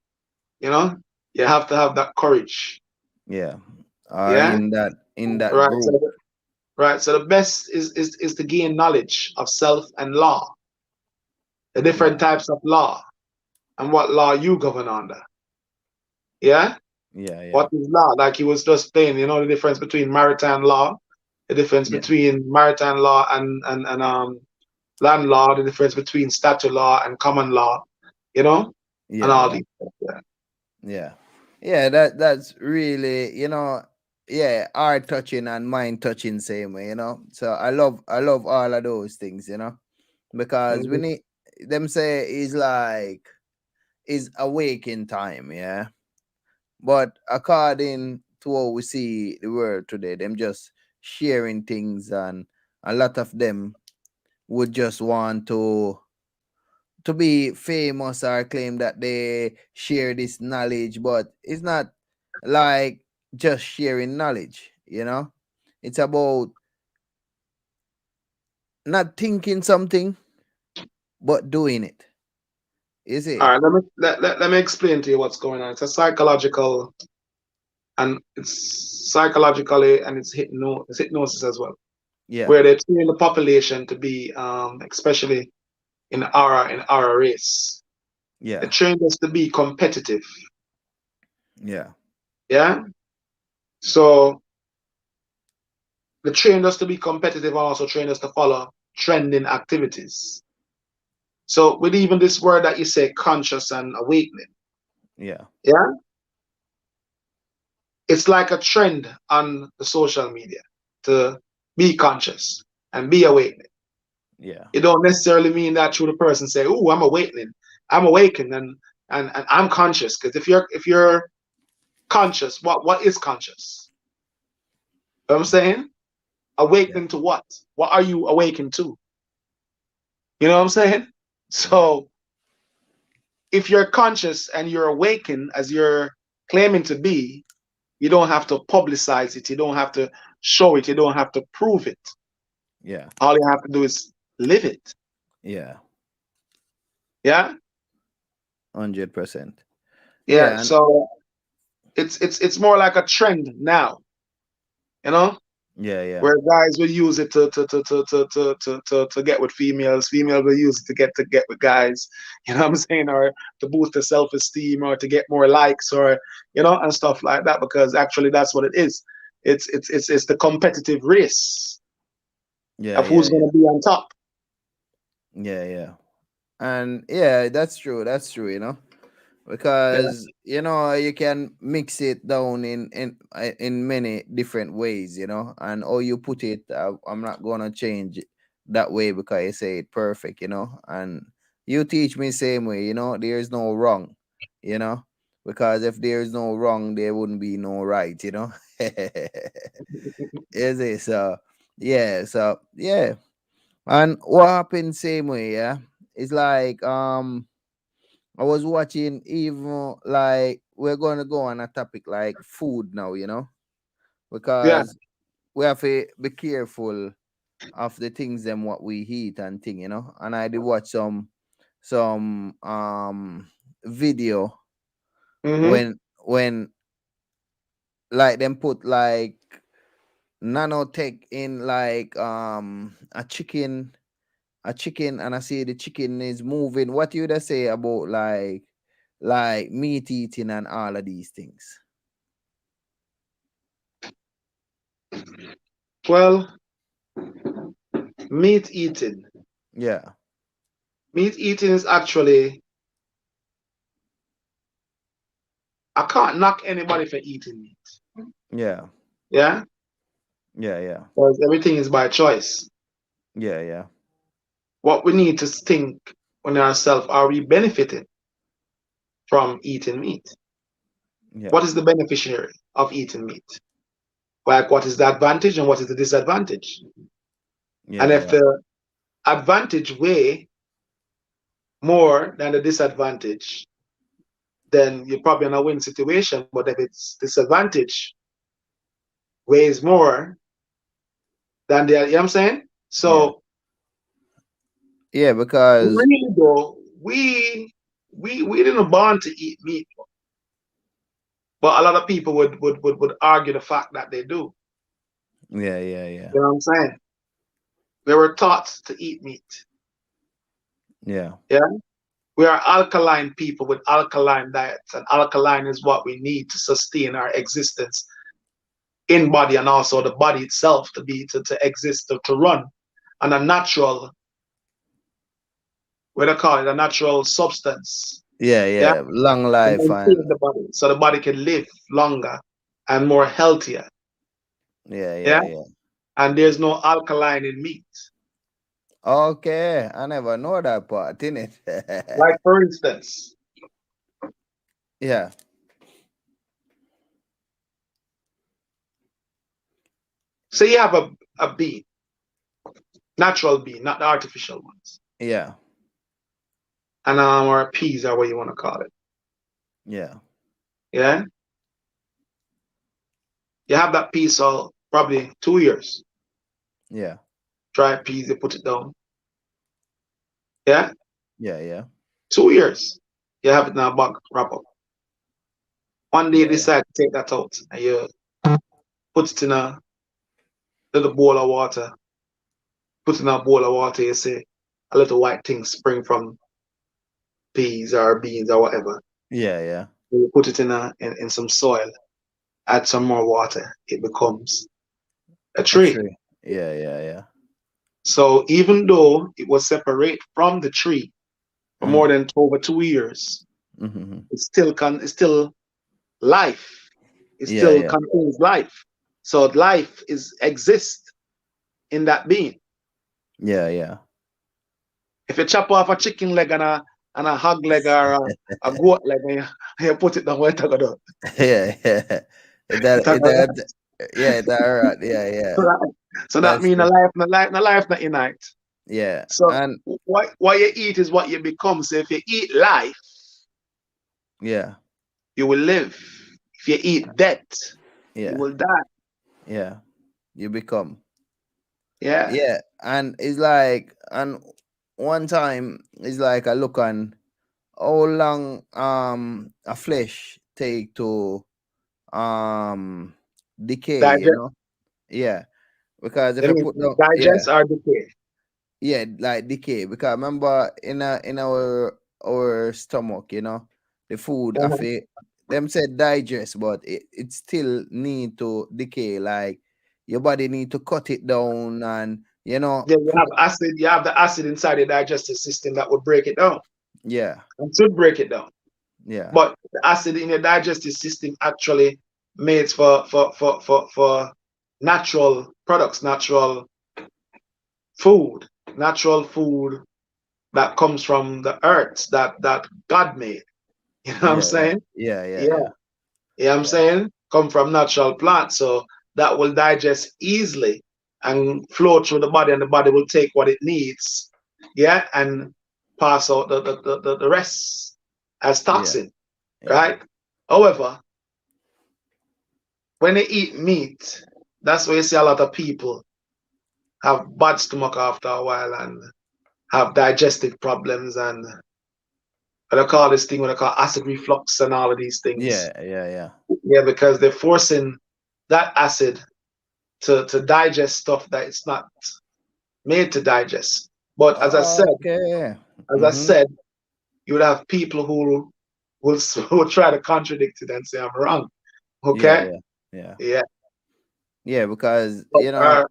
You know, you have to have that courage.
yeah, are
Yeah,
in that
right. So,
group.
right. So the best is to gain knowledge of self and law, the different
Yeah,
types of law, and what law you govern under. Yeah,
yeah, yeah,
what is law? Like he was just saying, the difference between maritime law, the difference
yeah,
between maritime law and land law, the difference between statute law and common law, you know, and
yeah,
all
yeah,
these stuff. Yeah.
yeah, yeah. That's really, yeah, art touching and mind touching same way, So I love all of those things, because we
Mhm.
need them say is awake in time, yeah. But according to what we see the world today, them just sharing things, and a lot of them would just want to be famous or claim that they share this knowledge, but it's not like just sharing knowledge, It's about not thinking something but doing it. You
All
see?
right, let me explain to you what's going on. It's a psychological, and it's psychologically, and it's hypnosis as well,
Yeah,
where they train the population to be, especially in our race, they
yeah,
train us to be competitive.
yeah,
Yeah, so they train us to be competitive, and also train us to follow trending activities. So with even this word that you say, conscious and awakening,
yeah,
yeah, it's like a trend on the social media to be conscious and be awakening.
yeah,
It don't necessarily mean that through the person say, "Oh, I'm awakening, I'm awakened, and I'm conscious." Because if you're conscious, what is conscious? You know what I'm saying,
yeah,
awakening to what? What are you awakened to? You know what I'm saying?
yeah,
So if you're conscious and you're awakened as you're claiming to be, you don't have to publicize it. You don't have to show it. You don't have to prove it.
yeah,
All you have to do is live it.
yeah,
Yeah.
100%.
Yeah.
Yeah, and
So it's more like a trend now, you know,
yeah, yeah,
where guys will use it to get with females. Females will use it to get with guys. You know what I'm saying? Or to boost their self-esteem, or to get more likes, or and stuff like that. Because actually, that's what it is. It's the competitive race
yeah,
of
yeah,
who's
yeah,
going to be on top.
yeah, yeah. And yeah, that's true. That's true.
Yeah.
Because you can mix it down in many different ways, and how you put it, I'm not gonna change it that way because you say it perfect, and you teach me same way, there's no wrong, you know because if there is no wrong, there wouldn't be no right, Is it? So yeah. And what happened same way, yeah? It's like I was watching, even like we're gonna go on a topic like food now,
Yeah.
because we have to be careful of the things them what we eat and thing, And I did watch some video
Mm-hmm.
when like them put like nanotech in like a chicken, and I see the chicken is moving. What you would say about like meat eating and all of these things?
Well, meat eating.
Yeah,
Meat eating is actually, I can't knock anybody for eating meat.
yeah,
Yeah?
yeah, yeah,
Because everything is by choice.
yeah, yeah,
What we need to think on ourselves, are we benefiting from eating meat?
yeah,
What is the beneficiary of eating meat? Like, what is the advantage and what is the disadvantage? And
yeah,
if
yeah,
the advantage weigh more than the disadvantage, then you're probably in a win situation. But if it's disadvantage weighs more than the, you know what I'm saying?
yeah,
So
yeah. Because
really though, we didn't born to eat meat, but a lot of people would argue the fact that they do.
yeah, yeah, yeah,
You know what I'm saying? We were taught to eat meat.
yeah,
Yeah. We are alkaline people with alkaline diets, and alkaline is what we need to sustain our existence in body, and also the body itself to be to exist, to run on a natural, what do they call it, a natural substance.
yeah,
Yeah,
yeah. Long
to
life
maintain
and
the body so the body can live longer and more healthier.
yeah,
Yeah,
yeah, yeah.
and there's no alkaline in meat.
Okay, I never know that part, innit?
Like for instance,
Yeah,
say you have a bean, natural bean, not the artificial ones,
yeah,
and or peas or what you want to call it.
yeah,
Yeah, you have that piece for probably 2 years.
yeah,
Dry peas, you put it down. Yeah,
yeah, yeah,
2 years. You have it in a bag, wrap up. One day you
yeah, yeah,
decide to take that out and you put it in a little bowl of water. Put it in a bowl of water, you say a little white thing spring from peas or beans or whatever.
yeah, yeah.
You put it in some soil, add some more water, it becomes a
A
tree.
tree. Yeah, yeah, yeah.
So even though it was separate from the tree for more
Mm-hmm.
than over 2 years,
Mm-hmm.
it's still life. It
Yeah,
still
yeah,
contains life. So life is exists in that being.
yeah, yeah.
If you chop off a chicken leg and a hog leg or a goat leg and you put it down, what you gonna do?
Yeah, yeah. Yeah, that right. Yeah, yeah.
So that
That's
means
true.
the life not innate.
Yeah,
So
and
what you eat is what you become. So if you eat life,
yeah,
you will live. If you eat death, you
yeah,
will die.
yeah. You become.
Yeah.
Yeah, and it's like, and one time it's like I look on how long a flesh take to um decay,
Digest.
Yeah, because if
I
I
mean,
put down, yeah,
digest or decay.
yeah, like decay. Because remember in our stomach, the food I
Uh-huh.
feel them said digest, but it still need to decay. Like your body need to cut it down and
Then you
put,
have acid. You have the acid inside the digestive system that would break it down
yeah,
and should break it down.
yeah,
But the acid in your digestive system actually made for natural products, food, natural food that comes from the earth that God made. You know what I'm saying?
Yeah.
Yeah. You know what I'm
Yeah.
saying? Come from natural plants. So that will digest easily and flow through the body, and the body will take what it needs. Yeah. And pass out the rest as
Yeah.
toxin.
Yeah.
Right? However, when they eat meat, that's where you see a lot of people have bad stomach after a while and have digestive problems and what I call this thing, what I call acid reflux and all of these things.
Yeah.
Yeah, because they're forcing that acid to digest stuff that it's not made to digest. But
Okay.
as I
Mm-hmm.
said, you would have people who will who will try to contradict it and say I'm wrong. Okay?
Yeah.
Yeah.
Yeah, because
But,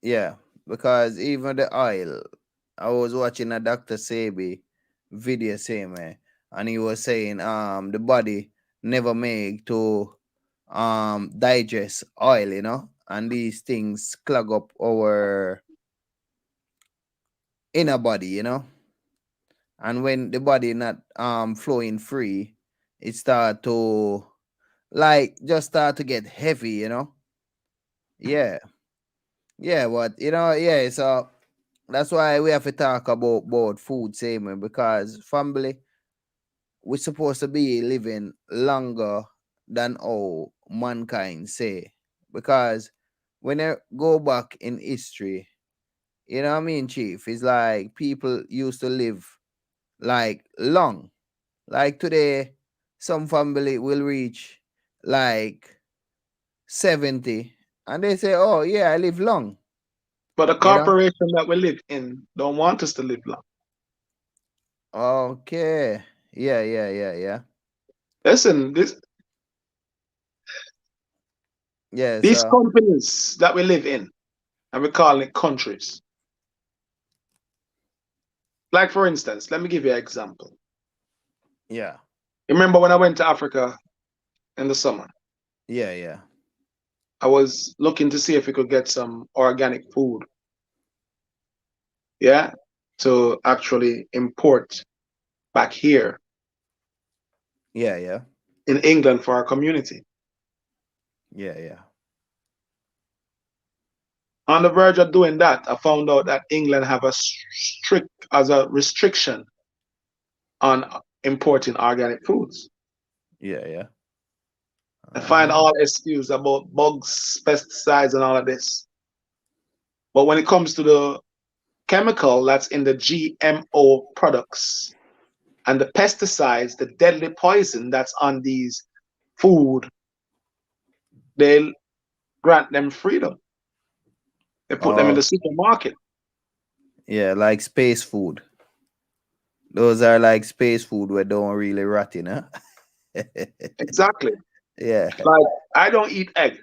yeah, because even the oil, I was watching a Dr. Sebi video saying, man, and he was saying the body never make to digest oil, and these things clog up our inner body. And when the body not flowing free, it start to like just start to get heavy. Yeah. Yeah, but yeah, so that's why we have to talk about food same way, because family, we're supposed to be living longer than all mankind say. Because when I go back in history, you know what I mean, Chief? It's like people used to live like long. Like today, some family will reach like 70 and they say, oh yeah, I live long,
but the
you know?
corporation that we live in don't want us to live long.
Okay. Yeah.
Listen,
Yeah,
these
so
companies that we live in, and we call it countries. Like for instance, let me give you an example.
yeah.
Remember when I went to Africa in the summer?
Yeah.
I was looking to see if we could get some organic food, yeah, to actually import back here
Yeah.
in England for our community.
Yeah.
On the verge of doing that, I found out that England have a strict as a restriction on importing organic foods.
Yeah.
I find
Uh-huh.
all excuse about bugs, pesticides, and all of this. But when it comes to the chemical that's in the GMO products and the pesticides, the deadly poison that's on these food, they grant them freedom. They put them in
Oh,
the supermarket.
yeah, like space food. Those are like space food where don't really rot.
Exactly.
Yeah.
Like I don't eat egg,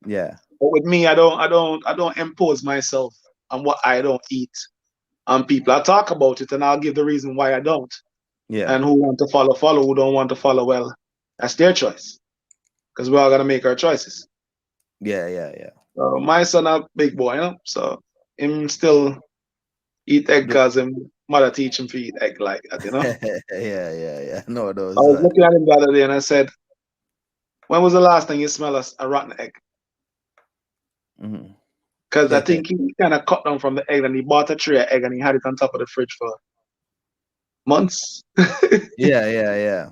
Yeah.
but with me, I don't impose myself on what I don't eat on people. I talk about it and I'll give the reason why I don't.
Yeah.
And who want to follow, follow. Who don't want to follow, well, that's their choice. Because we're all gonna make our choices.
Yeah.
So my son a big boy, so him still eat egg
Do-
cause him mother teach him to eat egg like that.
yeah. No,
I
those
was looking at him the other day and I said, when was the last time you smelled a rotten egg?
Mhm.
Because I think he kind of cut down from the egg and he bought a tray of egg and he had it on top of the fridge for months.
Yeah.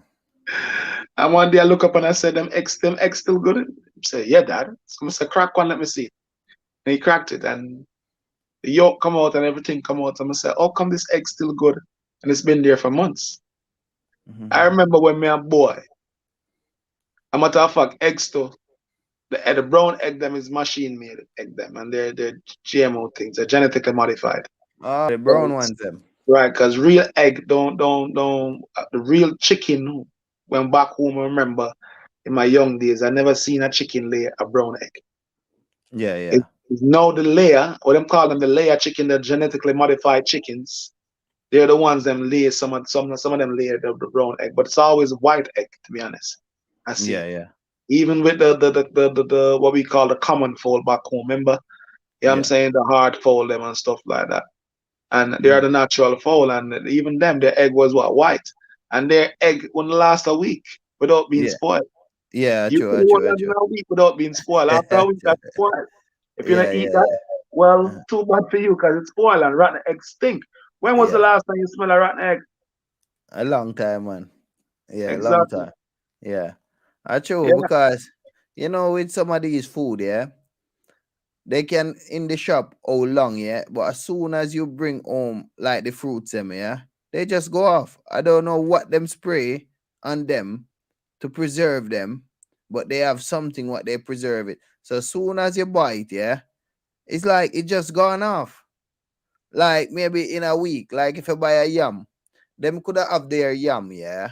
And one day I look up and I said, them eggs still good? He said, yeah, dad. So I said, crack one, let me see. And he cracked it and the yolk come out and everything come out. And I said, how come this egg still good? And it's been there for months. I
Mhm.
remember when me a boy, a matter of fact, eggs too. The brown egg them is machine made egg them and they're GMO things, they're genetically modified.
Oh, the brown ones them.
Right, because real egg don't the real chicken when back home I remember in my young days I never seen a chicken lay a brown egg.
Yeah.
It's now the layer, or them call them the layer chicken, the genetically modified chickens. They're the ones them lay some of them lay the brown egg, but it's always white egg to be honest. I see.
Yeah.
Even with the what we call the common fowl back home, remember? Yeah, I'm
Yeah.
saying the hard fowl them and stuff like that. And they are
Mhm.
the natural fowl, and even them, their egg was what white. and their egg wouldn't last a week without being
Yeah.
spoiled.
Yeah,
You
true,
can hold
true,
that in
true.
a week without being spoiled. After a week, that's spoiled. If you
Yeah,
don't eat
yeah,
that,
yeah.
well, too bad for you because it's spoiled and rotten eggs stink. When was the
Yeah.
last time you smelled a rotten egg?
A long time, man. Yeah, long
Exactly.
time. Yeah. True,
Yeah.
because with some of these food, yeah, they can in the shop how long, yeah, but as soon as you bring home like the fruits them, yeah, they just go off. I don't know what them spray on them to preserve them, but they have something what they preserve it. So as soon as you buy it, yeah, it's like it just gone off. Like maybe in a week, like if you buy a yam, them could have their yam, yeah,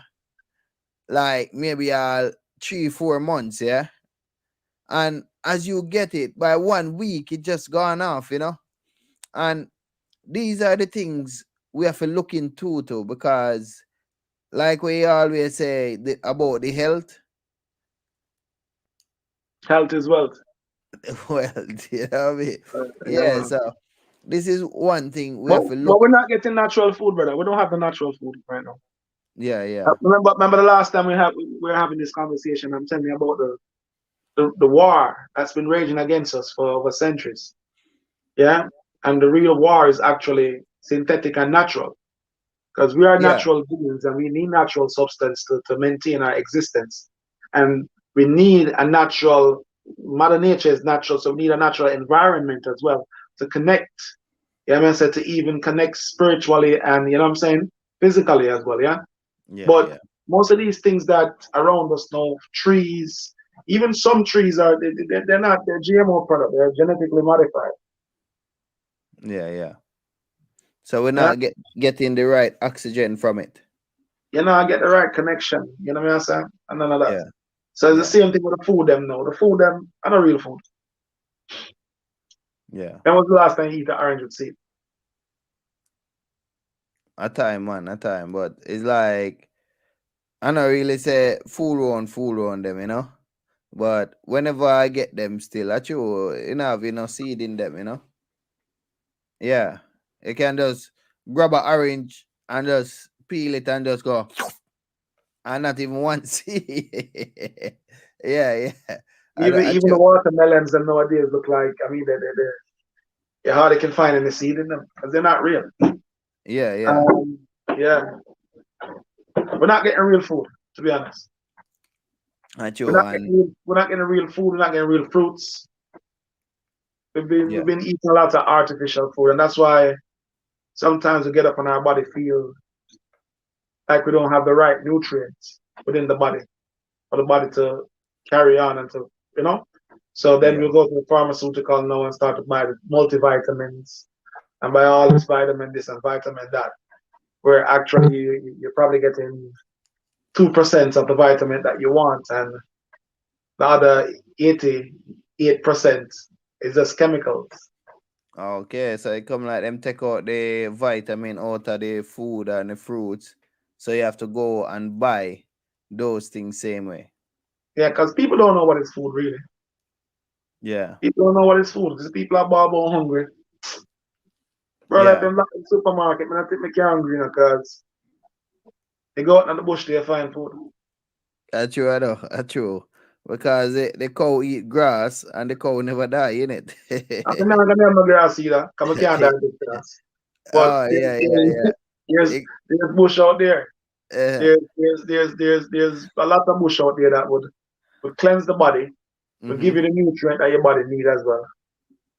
like maybe 3 4 months, yeah. And as you get it by 1 week, it just gone off. And these are the things we have to look into too, because like we always say about the health.
Health is wealth.
Well, you know what I mean?
Yeah,
Yeah,
man.
so this is one thing we
But,
have to
but
look.
we're not getting natural food, brother. We don't have the natural food right now.
Yeah, yeah,
Remember the last time we were having this conversation. I'm telling you about the war that's been raging against us for over centuries. Yeah, and the real war is actually synthetic and natural because we are
yeah,
natural beings and we need natural substance to maintain our existence, and we need a natural. Mother Nature is natural, so we need a natural environment as well to connect. Yeah, I mean, so to even connect spiritually and you know what I'm saying, physically as well. Yeah.
yeah,
But
yeah,
most of these things that around us now, trees, even some trees are they're not they're GMO product. They're genetically modified.
yeah, yeah. So we're
Yeah,
not getting the right oxygen from it.
you know, I get the right connection. You know what I'm saying? And none of that.
Yeah,
So it's the
yeah,
same thing with the food them now. The food them are not real food.
yeah.
When was the last time you eat an orange with seed?
A time, man, a time. But it's like I don't really say fool on them. But whenever I get them still, actually, have seed in them. Yeah. You can just grab an orange and just peel it and just go and not even one seed. Yeah, yeah.
Even the watermelons them nowadays look like you hardly can find any seed in them because they're not real.
yeah, yeah.
Um, yeah, we're not getting real food to be honest.
Actually, and
We're not getting real food. We're not getting real fruits. We've
yeah,
been eating a lot of artificial food, and that's why sometimes we get up and our body feel like we don't have the right nutrients within the body for the body to carry on and to you know. So then
yeah,
we'll go to the pharmaceutical now and start to buy the multivitamins and buy all this vitamin this and vitamin that. Where actually you're probably getting 2% of the vitamin that you want, and the other 88% is just chemicals.
okay. So it come like them take out the vitamin out of the food and the fruits. So you have to go and buy those things same way.
Yeah, because people don't know what is food really.
Yeah,
People don't know what is food. Because people are babo hungry. Bro, like
yeah.
them lock in the supermarket, man, I think me can't hungry, because they go out in the bush there find food.
That's true, I know. That's true. Because the cow eat grass and the cow never die, innit?
I'm not gonna have no grass either, because we can't die with grass. But
Oh, yeah, yeah, yeah.
there's
It,
there's bush out there.
uh,
There's a lot of bush out there that would cleanse the body, would
mm-hmm.
give you the nutrient that your body need as well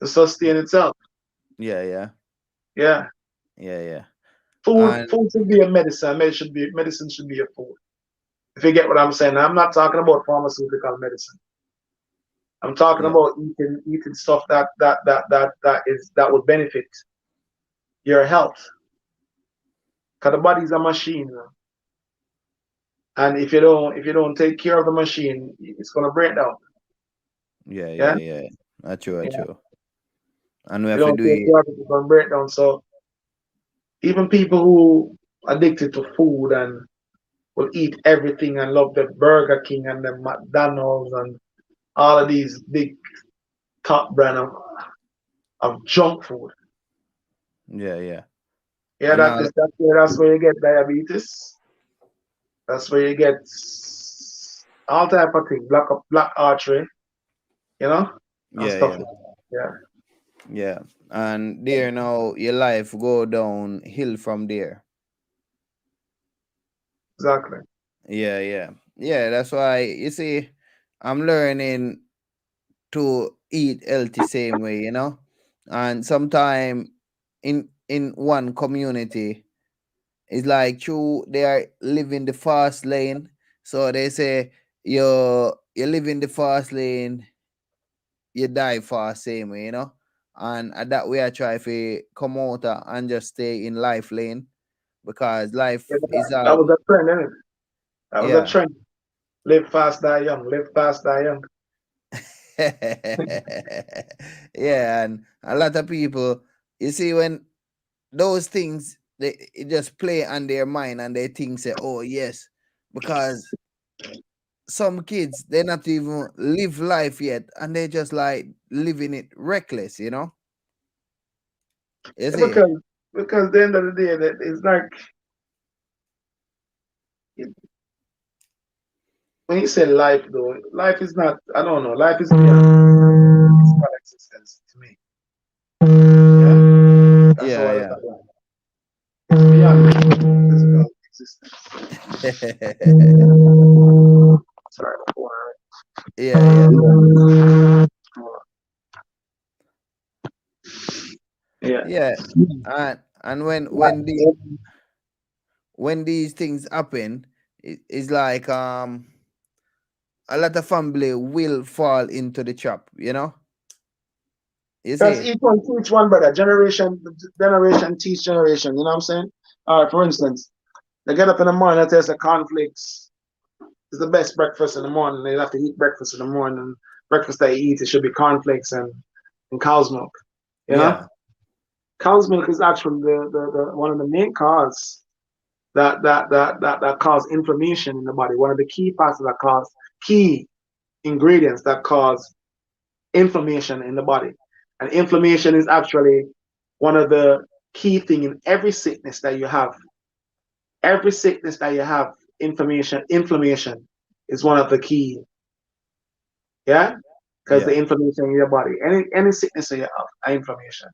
to sustain itself.
Yeah, yeah,
Yeah.
yeah, yeah.
Food
And
food should be a medicine. Medicine should be a food. If you get what I'm saying. I'm not talking about pharmaceutical medicine. I'm talking
yeah,
about eating stuff that would benefit your health. Because the body's a machine. And if you don't take care of the machine, it's gonna break down.
yeah,
Yeah?
yeah, yeah. That's true, that's
Yeah.
true. And we
If
have
you
to
don't
do
take
it.
care of it, it's gonna break down. So even people who addicted to food and will eat everything and love the Burger King and the McDonald's and all of these big top brand of junk food.
Yeah, yeah.
Yeah,
And all,
that's where you get diabetes. That's where you get all type of things, black archery, you know, and
Yeah,
stuff
yeah,
like that. Yeah,
yeah. And there now your life go downhill from there.
exactly.
Yeah, yeah. Yeah, that's why you see I'm learning to eat healthy same way, you know. And sometime in one community, it's like true they are living the fast lane. So they say you live in the fast lane, you die fast same way, you know. And that way I try to come out and just stay in life lane because life
Yeah,
is
that
all
was a trend, isn't it? That was a
yeah.
trend. Live fast, die young. Live fast, die young.
Yeah, and a lot of people, you see, when those things they it just play on their mind and they think say, oh yes, because some kids they not even live life yet and they just like living it reckless, you know. You
Yeah,
see?
because at the end of the day, that it's like when you say life, though, life is not. I don't know. Life is beyond physical existence to me. Yeah, that's how I look
Yeah,
at life. It's beyond physical existence.
yeah.
Sorry,
Yeah, yeah,
yeah.
yeah. And when these things happen, it's like a lot of family will fall into the trap, you know. You
Because
see?
each one teach one, brother. Generation teach generation. You know what I'm saying? All right. For instance, they get up in the morning. They taste the cornflakes. It's the best breakfast in the morning. They have to eat breakfast in the morning. Breakfast they eat, it should be cornflakes and cow's milk. You know,
Yeah,
cow's milk is actually the one of the main cause that cause inflammation in the body. One of the key parts that cause key ingredients that cause inflammation in the body. And inflammation is actually one of the key thing in every sickness that you have. Every sickness that you have, inflammation is one of the key. Yeah, because the
yeah,
inflammation in your body, any sickness that you have, inflammation.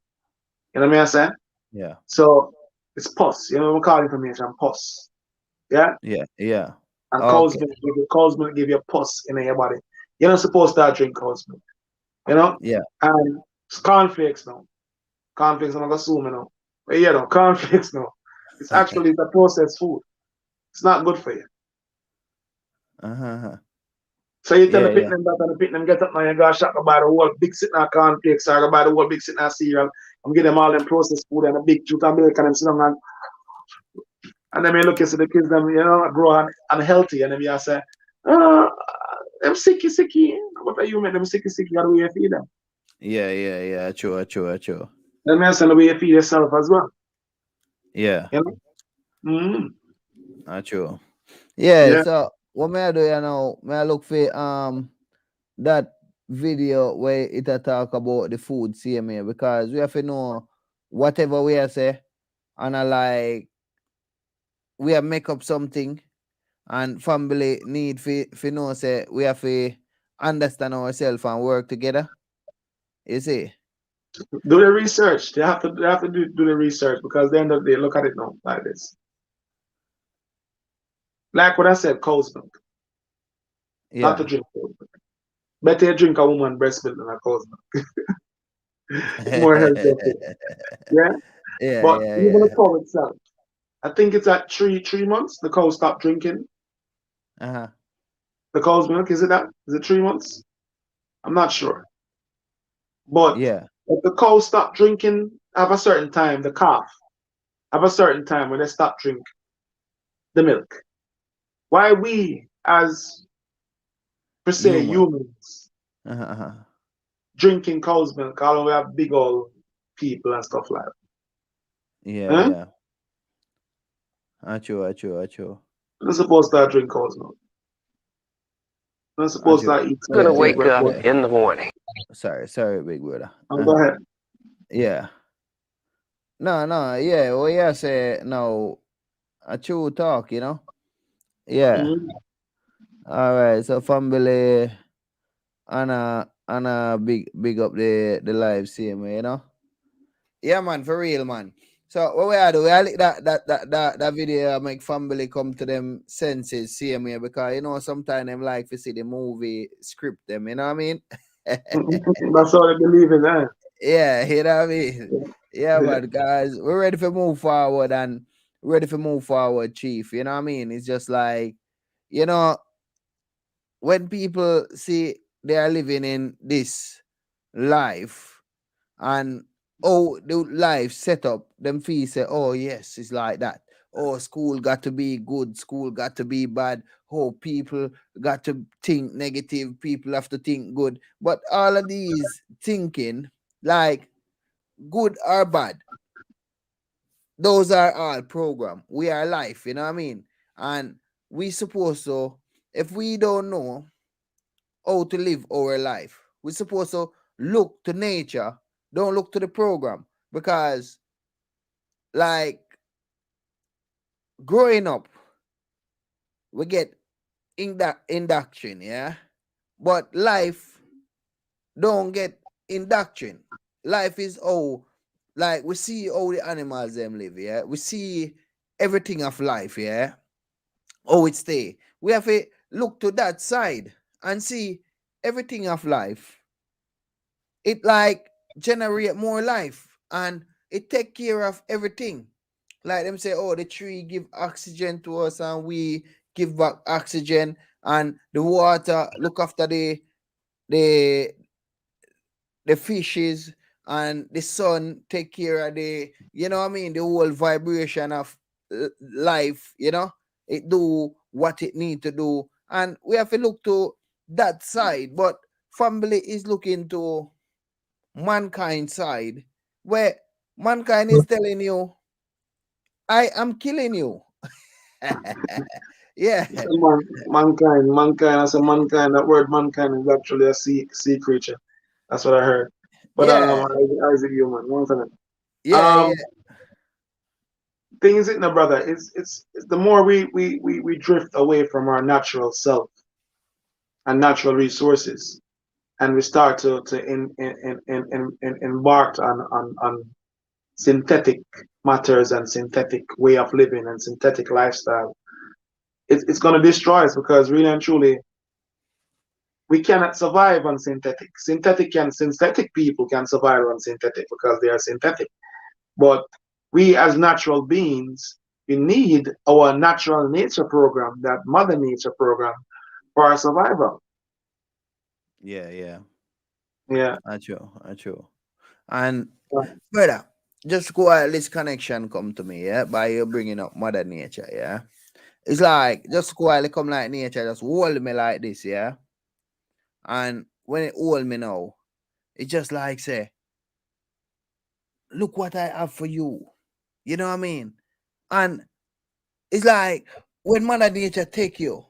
You know what I mean? I say.
yeah,
So it's pus. You know, we call inflammation pus. Yeah,
yeah, yeah.
and
Okay.
cow's milk give you pus in your body. You're not supposed to drink cow's milk. You know,
Yeah.
and cornflakes now. Cornflakes, I'm not assuming now. But yeah, no, cornflakes now. It's actually the processed food. It's not good for you.
Uh-huh.
So you tell the
Yeah, yeah.
pitnam that and the pitnam get up now and go shop and buy the whole big sitting of cornflakes or go buy the whole big sitting of cereal and give them all them processed food and a big jute of milk and them sit down and then you look at the kids them, you know, grow unhealthy and then you say, oh, them sicky. What are you make them sicky? How do you feed them?
Yeah, yeah, yeah. True, true, true.
Then I say the way you feed yourself as well.
Yeah,
You know? Mm-hmm.
true. Yeah,
Yeah.
so what may I do, you know? May I look for that video where it a talk about the food CMA because we have to know whatever we are say and I like we have make up something and family need for know say we have to understand ourselves and work together. You see?
Do the research. They have to do the research because they end up they look at it now like this. Like what I said, cow's milk. Not to
Yeah.
drink cow's milk. Better drink a woman breast milk than a cow's milk. It's more healthy. Yeah.
Yeah,
But
yeah,
even the
yeah.
cow itself, I think it's at three months the cow stopped drinking
Uh-huh.
the cow's milk. Is it that? Is it 3 months? I'm not sure. But
Yeah.
if the cow stop drinking, have a certain time, the calf have a certain time when they stop drink the milk. Why we as per se
Human.
humans
Uh-huh. Uh-huh.
drinking cow's milk, all we have big old people and stuff like that.
Yeah,
Huh?
yeah. True.
You're not supposed to drink cow's milk. You're not supposed
True.
to eat
Yeah,
eat
yeah,
bread.
yeah.
Butter.
Sorry, big brother.
Go
Uh-huh.
ahead.
Yeah. No, yeah. Well, yeah, say no. A true talk, you know. Yeah.
Mhm.
All right. So family, and big up the live CMA, you know. Yeah, man, for real, man. So what we are do? We are like that video make family come to them senses, CMA, because you know sometimes them like to see the movie script them. You know what I mean?
That's all I believe in, eh?
Yeah, you know what I mean. Yeah,
Yeah.
man, guys, we're ready to move forward and ready to move forward, Chief. You know what I mean? It's just like, you know, when people see they are living in this life and oh the life set up, them feel say, oh yes, it's like that. Oh, school got to be good, school got to be bad. Oh, people got to think negative, people have to think good. But all of these thinking, like good or bad, those are all program. We are life, you know what I mean? And we supposed to, if we don't know how to live our life, we supposed to look to nature, don't look to the program. Because like growing up, we get induction, yeah. But life don't get induction. Life is oh, like we see how the animals them live, yeah. We see everything of life, yeah. Oh, it stay. We have to look to that side and see everything of life. It like generate more life and it take care of everything. Like them say, oh, the tree give oxygen to us and we give back oxygen, and the water look after the the fishes, and the sun take care of the, you know what I mean, the whole vibration of life, you know, it do what it need to do, and we have to look to that side. But family is looking to mankind side, where mankind is telling you, I am killing you. Yeah,
So mankind, I say mankind, that word mankind is actually a sea creature. That's what I heard. But
yeah,
Isaac human, one second.
yeah,
Um,
yeah,
thing is it, no, brother, it's the more we drift away from our natural self and natural resources, and we start to embark on synthetic matters and synthetic way of living and synthetic lifestyle. It's going to destroy us because really and truly we cannot survive on synthetic. Synthetic people can survive on synthetic because they are synthetic. But we as natural beings, we need our natural nature program, that mother nature program, for our survival.
yeah, yeah.
Yeah.
Not true. And brother, just go at this connection come to me, yeah, by you bringing up mother nature, yeah. It's like just quietly come like nature, just hold me like this, yeah. And when it hold me now, it's just like say, look what I have for you. You know what I mean? And it's like when mother nature take you,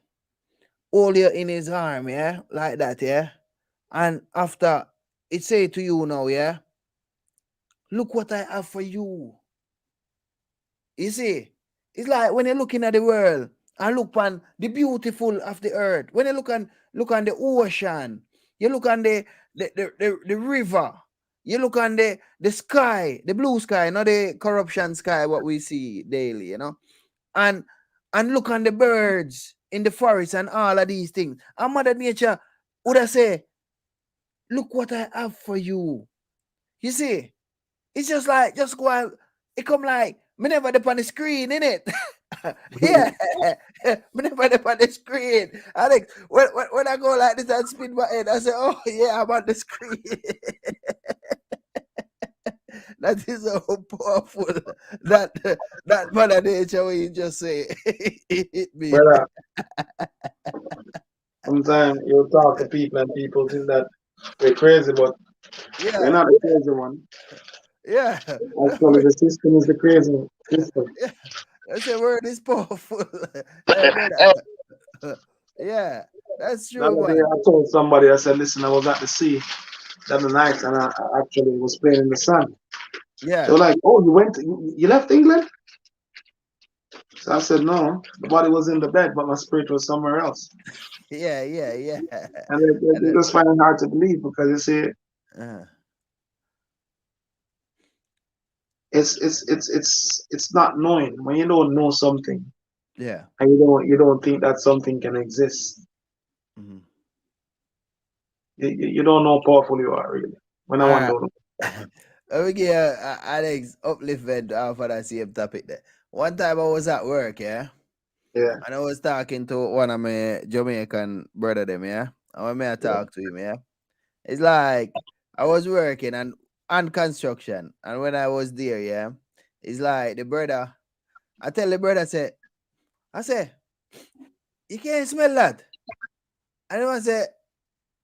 hold you in his arm, yeah, like that, yeah. And after it say to you now, yeah, look what I have for you. You see, it's like when you're looking at the world and look on the beautiful of the earth. When you look on the ocean, you look on the river, you look on the sky, the blue sky, not the corruption sky, what we see daily, you know, and and look on the birds in the forest and all of these things. And Mother Nature would have say, look what I have for you. You see, it's just go out. It come like me never up on the screen, innit? Yeah, me never up on the screen. I think when I go like this and spin my head, I say, oh yeah, I'm on the screen. That is so powerful. That that mother nature when you just say it hit me.
Brother, sometimes you talk to people and people think that we're crazy, but we're
Yeah,
not the crazy one.
yeah.
Actually, the system is the crazy system.
Yeah. I say word is powerful. Hey brother. Yeah, that's
The
true,
other day
man.
I told somebody, I said, listen, I was at the sea the other night and I actually was playing in the sun. They
Yeah.
were like, oh, you left England? So I said, no, the body was in the bed, but my spirit was somewhere else.
Yeah, yeah, yeah.
And they
And
just find it hard to believe because you see,
uh,
it's not knowing. When you don't know something
yeah.
and you don't think that something can exist,
Mhm.
you don't know how powerful you are really. When I
All
want
right.
to know.
Let me give Alex uplifted for that same topic there. One time I was at work, yeah,
Yeah,
and I was talking to one of my Jamaican brother them, yeah. And when me I
yeah.
talk to him, yeah, it's like I was working and on construction, and when I was there, yeah, it's like the brother. I tell the brother, I say, you can't smell that. And I say,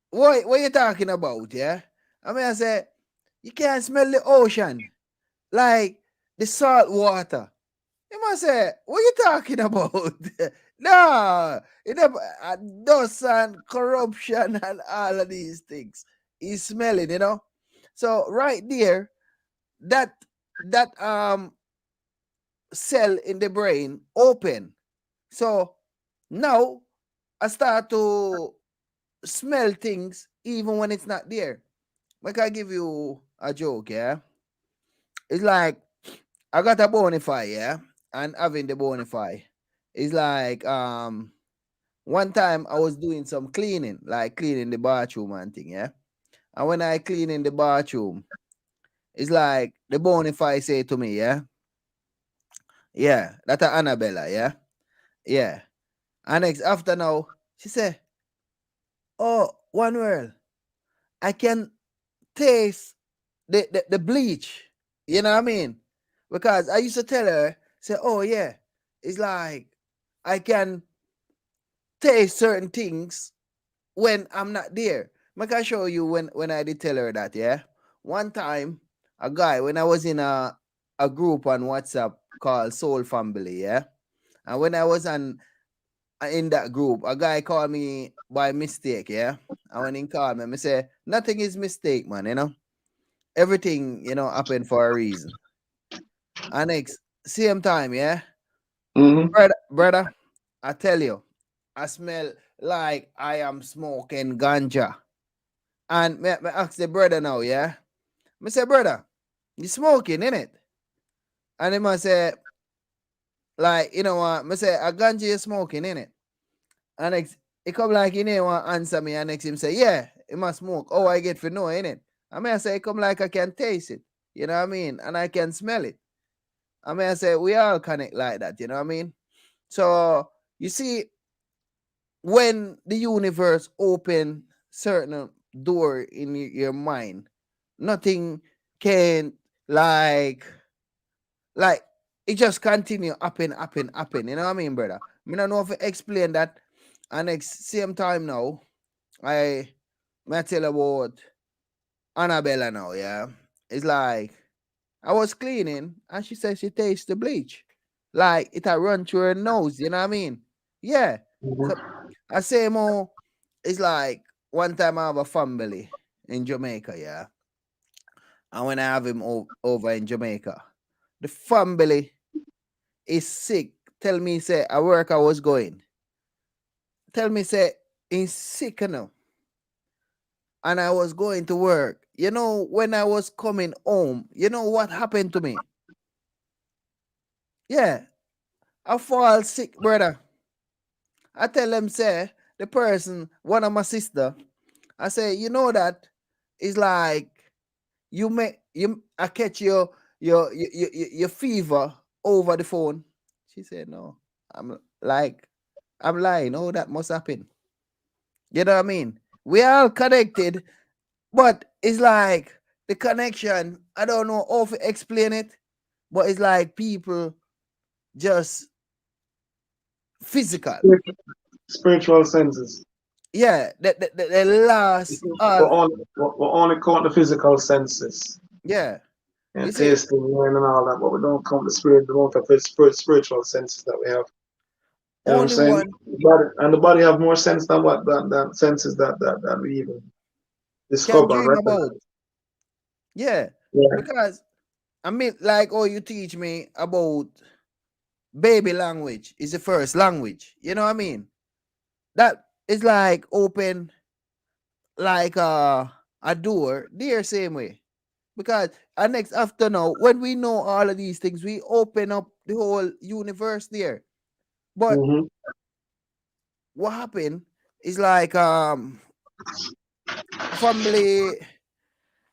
what you talking about, yeah? I say, you can't smell the ocean, like the salt water. You must say, what you talking about? No, it never, dust and corruption and all of these things. He's smelling, you know. So right there, that that cell in the brain open. So now I start to smell things even when it's not there. Like I give you a joke, yeah. It's like I got a bonify, yeah, and having the bonify. It's like one time I was doing some cleaning, like cleaning the bathroom and thing, yeah. And when I clean in the bathroom, it's like the bonify say to me, yeah, yeah, that's a Annabella, yeah, yeah. And next after now, she said, "Oh, one world, I can taste the bleach." You know what I mean? Because I used to tell her, say, "Oh yeah, it's like I can taste certain things when I'm not there." I can show you when I did tell her that, yeah. One time, a guy, when I was in a group on WhatsApp called Soul Family, yeah. And when I was in that group, a guy called me by mistake, yeah. And when he called me, I say, nothing is mistake, man, you know. Everything, happened for a reason. And next, same time, yeah.
Mm-hmm.
Brother, I tell you, I smell like I am smoking ganja. And me ask the brother now, yeah? Me say, brother, you smoking, innit? And he must say, like, you know what? Me say, a ganja you smoking, innit? And next, he come like, he didn't want to answer me. And next him say, yeah, he must smoke. Oh, I get for know, innit? I say, come like I can taste it. You know what I mean? And I can smell it. I say, we all connect like that, you know what I mean? So, you see, when the universe open certain door in your mind, nothing can like it just continue happen. You know what I mean, brother? I don't know if I explain that. And at same time now, I tell about Annabella now, yeah. It's like I was cleaning and she said she tastes the bleach. Like it had run through her nose, you know what I mean? Yeah. So
Mm-hmm.
I say more, it's like one time I have a family in Jamaica, yeah. And when I have him over in Jamaica, the family is sick. Tell me, say, I work I was going. Tell me, say, he's sick now. And I was going to work. You know, when I was coming home, you know what happened to me? Yeah, I fall sick, brother. I tell them, say, the person, one of my sister, I say, you know that it's like I catch your fever over the phone. She said, no. I'm lying. Oh, that must happen. You know what I mean? We all connected, but it's like the connection, I don't know how to explain it, but it's like people just physical.
Spiritual senses.
Yeah, the last
We
all
only count the physical senses
yeah. You
and
see,
tasting, hearing, and all that, but we don't count the amount of spiritual senses that we have. You know what I'm
only
saying?
one
The body have more sense than what that senses that we even
can
discover and
dream about.
recognize.
Yeah.
Yeah.
Because I mean, like, oh, you teach me about baby language is the first language. You know what I mean? That is like open like a door there same way. Because next after now, when we know all of these things, we open up the whole universe there. But
Mm-hmm.
what happened is like family,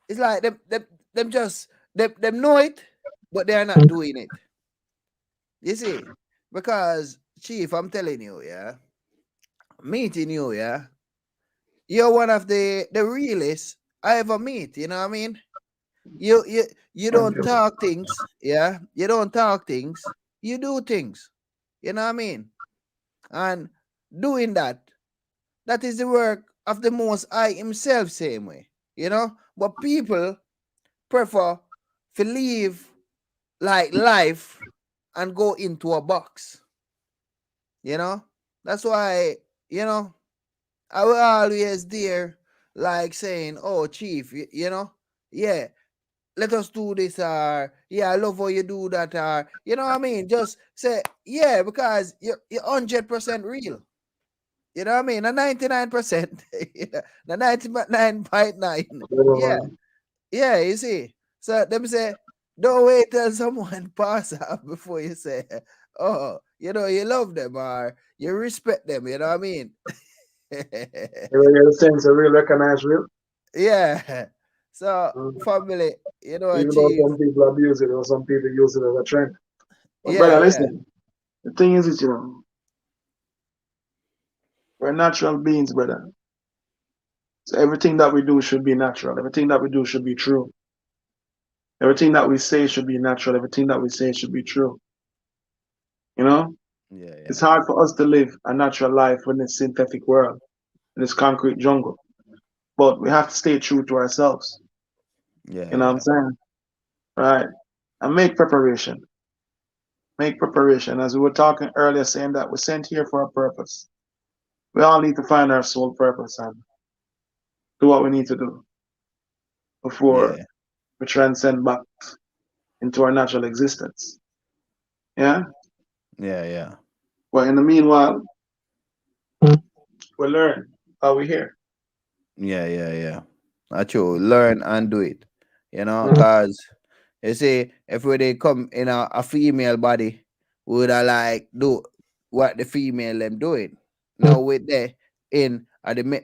it's like them just them know it, but they are not doing it. You see? Because Chief, I'm telling you, yeah, meeting you, yeah, you're one of the realest I ever meet, you know what I mean? You
Thank
don't
you.
talk things, yeah. You don't talk things. You do things. You know what I mean? And doing that, that is the work of the Most High Himself, same way. You know, but people prefer to live like life and go into a box. You know, that's why you know I will always there like saying, "Oh, Chief, you know, yeah, let us do this or yeah, I love how you do that or you know what I mean, just say yeah because you're 100% real, you know what I mean, a 99%, yeah, the 99.9, yeah,
Uh,
yeah, you see, so them say don't wait till someone pass up before you say oh you know you love them or you respect them, you know what I mean.
you get a sense of real, recognize real.
Yeah, so
Mm.
family, you know,
Even though
achieve,
some people abuse it or some people use it as a trend. But
yeah,
brother,
yeah,
listen. The thing is, we're natural beings, brother. So everything that we do should be natural. Everything that we do should be true. Everything that we say should be natural. Everything that we say should be true. You know,
yeah,
it's
yeah,
hard for us to live a natural life in this synthetic world, in this concrete jungle. But we have to stay true to ourselves.
yeah,
You know what I'm
yeah.
saying? Right. And make preparation. Make preparation. As we were talking earlier, saying that we're sent here for a purpose. We all need to find our soul purpose and do what we need to do before
Yeah,
we transcend back into our natural existence. Yeah?
yeah, yeah,
But in the meanwhile, we learn how we here.
yeah, yeah, yeah. That's true. Learn and do it. You know,
Mhm.
cause you see, if we they come in a female body, we would have like do what the female them doing. Now with the in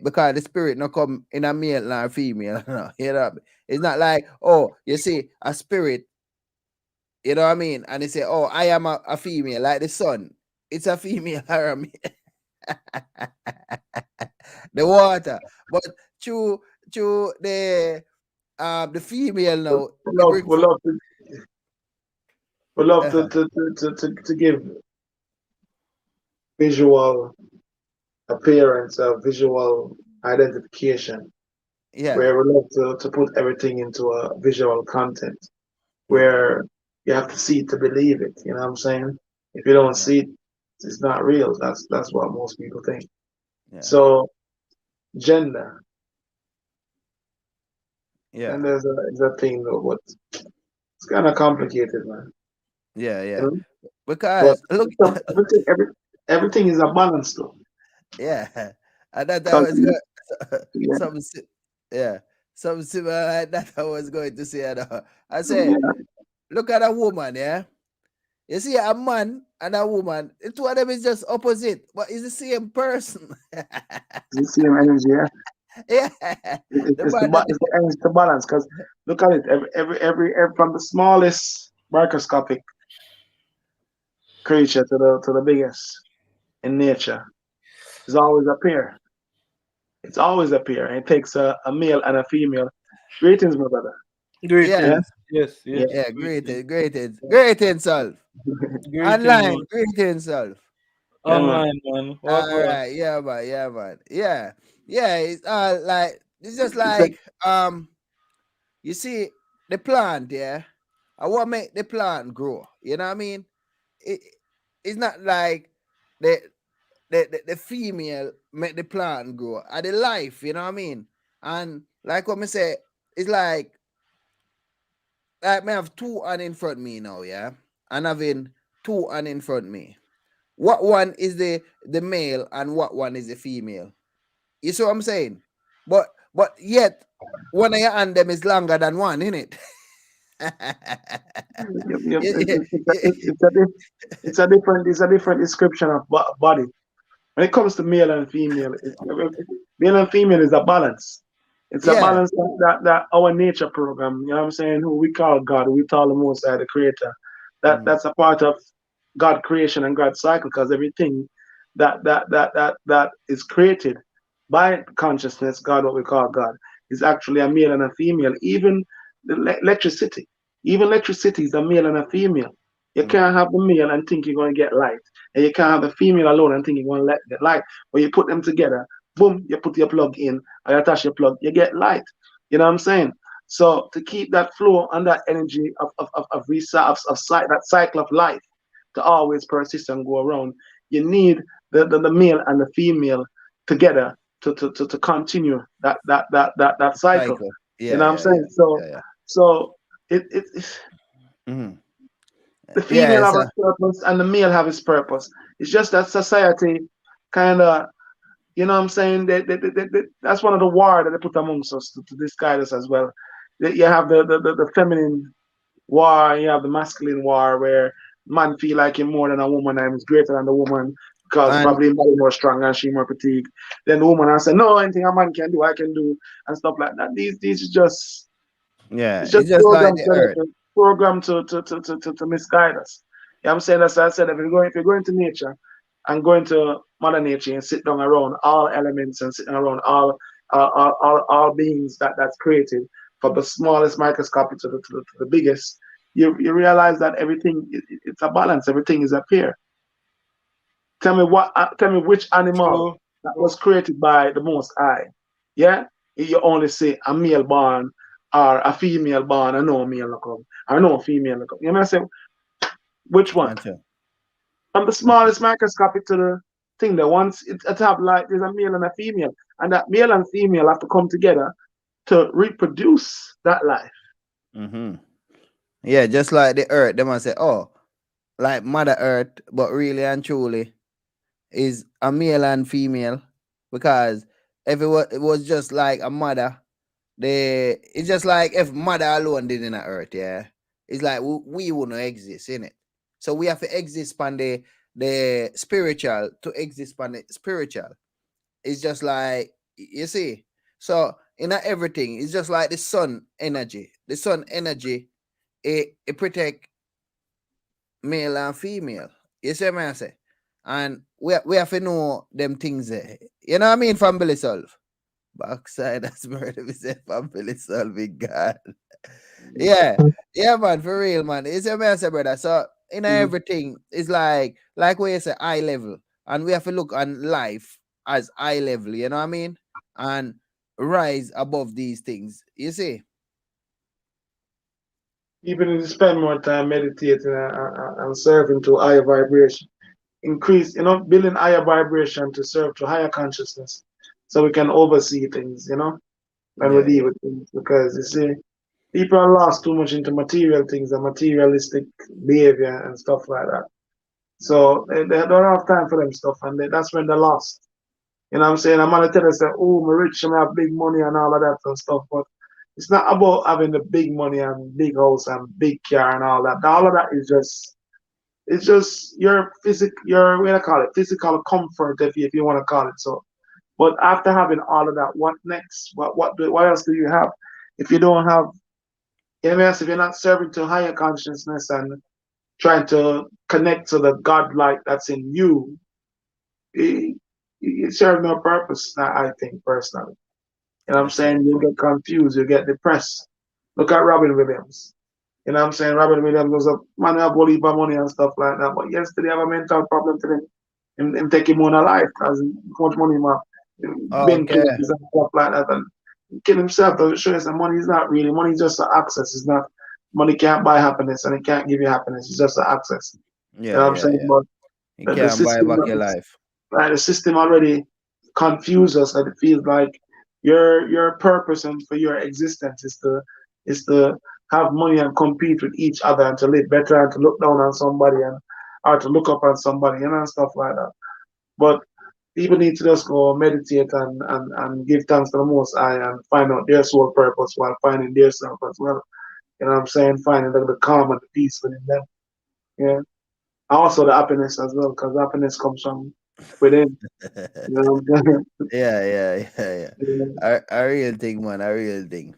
because the spirit not come in a male or female. No, you know, it's not like oh, you see a spirit. You know what I mean? And they say, oh, I am a female, like the sun. It's a female or a male. The water. But through the female now,
We
it
love,
brings
we
for
love to, we love
uh
to give visual appearance, visual identification,
yeah,
where we love to put everything into a visual content,
yeah,
where you have to see it to believe it. You know what I'm saying? If you don't
yeah,
see it, it's not real. That's what most people think.
yeah,
So gender,
yeah,
and there's a thing though, but it's kind of complicated, man.
yeah,
You
yeah.
know? But
Because look,
everything is a balance though.
yeah, and that I
Because
was good.
yeah,
Some yeah, some similar like that I was going to say. I say,
yeah,
look at a woman, yeah. You see, a man and a woman, the two of them is just opposite, but it's the same person.
it's the same energy. Yeah,
Yeah, the
it's
man,
it's the energy to balance. Because look at it, every from the smallest microscopic creature to the biggest in nature is always a pair. It's always a pair. And it takes a male and a female. Greetings, my brother.
yeah,
Yeah,
Greetings. Yes,
yeah.
yes.
yeah,
Greetings.
great insult.
Greeting,
Online,
man.
great insult.
Yeah, man.
Online, man. Walk
All
on.
right, yeah, man, yeah, man, yeah, yeah. It's like it's just
It's a,
like you see the plant, yeah. I want to make the plant grow. You know what I mean? It, it's not like the the female make the plant grow at the life, you know what I mean? And like what me say, it's like me have two hand in front of me now, yeah, and having two on in front of me. What one is the male and what one is the female? You see what I'm saying? But yet one of your hand them is longer than one, isn't
Yep, yep.
it?
It's a different description of body. When it comes to male and female, male and female is a balance. It's a
Yeah.
balance that our nature program, you know what I'm saying, who we call God, who we call the Most High, the Creator.
Mhm.
That's a part of God creation and God's cycle because everything that is created by consciousness, God, what we call God, is actually a male and a female. Even the electricity, even electricity is a male and a female. You
Mhm.
can't have the male and think you're going to get light, and you can't have the female alone and think you're going to get light. When you put them together, boom, you put your plug in, or you attach your plug, you get light. You know what I'm saying? So to keep that flow and that energy that cycle of life to always persist and go around, you need the male and the female together to continue that cycle.
Cycle.
You
Yeah,
know what I'm
yeah, yeah.
saying? So
Yeah, yeah.
so it's
Mhm.
the
Yeah,
female have
it's
a purpose and the male have his purpose. It's just that society kind of, you know what I'm saying? That's one of the war that they put amongst us to disguise us as well. You have the feminine war, you have the masculine war where man feel like he's more than a woman and he's greater than the woman because
and
probably body more strong and she more fatigued. Then the woman I say, no, anything a man can do, I can do and stuff like that. These is just
yeah,
it's just
it's just like
programs
the
that
earth.
are programmed to misguide us. Yeah, I'm saying that's why I said if you're going to nature and going to Mother Nature and sit down around all elements and sitting around all beings that's created from the smallest microscopic to the biggest, you realize that everything it's a balance. Everything is a pair. Tell me which animal
True.
that was created by the Most High. Yeah, you only say a male born or a female born, and no male look up, or no female look up. You know what I'm saying? Which one?
Gotcha.
From the smallest microscopic to the thing that once it have like there's a male and a female, and that male and female have to come together to reproduce that life.
Mm-hmm. Yeah, just like the earth, they must say, oh, like Mother Earth, but really and truly is a male and female because if it was just like a mother, it's just like if mother alone did in the earth, yeah. It's like we wouldn't exist in it. So we have to exist on the spiritual to exist on the spiritual. It's just like you see. So in everything, it's just like the sun energy. The sun energy, it protect male and female. You see what I say? And we have to know them things there. You know what I mean? From Billy Solve. Backside that's murder we say from Billy Solving God. Yeah. Yeah, man, for real, man. You see what I say, brother? So in
Mhm.
everything, it's like we say eye level. And we have to look on life as eye level, you know what I mean? And rise above these things. You see?
People need to spend more time meditating and serving to higher vibration. Increase, building higher vibration to serve to higher consciousness so we can oversee things, when we
Yeah,
deal
yeah.
with things. Because you see, people are lost too much into material things and materialistic behavior and stuff like that. So they don't have time for them stuff, and that's when they're lost. You know what I'm saying? I'm gonna tell us that, oh, I'm rich, I have big money and all of that and stuff, but it's not about having the big money and big house and big car and all that. All of that is just it's just your what do you call it, physical comfort if you want to call it so. But after having all of that, what next? What else do you have? If you don't have, if you're not serving to higher consciousness and trying to connect to the God light that's in you, it serves no purpose, I think personally. You know what I'm
That's so
saying? You
true.
get confused, you get depressed. Look at Robin Williams. You know what I'm saying? Robin Williams was a man who have a heap of money and stuff like that. But yesterday have a mental problem to him take him on a life because how much money man been
Okay.
cases and stuff like that and kill himself to show you that money is not really money is just an access. It's not money can't buy happiness and it can't give you happiness. It's just an access. You know
Yeah,
what I'm
yeah,
saying?
yeah.
But
You
the
can't buy
system
back your life.
right, the system already confused us and it feels like your purpose and for your existence is to have money and compete with each other and to live better and to look down on somebody or to look up on somebody, and stuff like that. But people need to just go meditate and give thanks to the Most High and find out their soul purpose while finding their self as well. You know what I'm saying? Finding the calm and the peace within them. Yeah. And also the happiness as well, because happiness comes from within. You know what I'm saying?
Yeah.
Yeah.
A real thing, man. A real thing.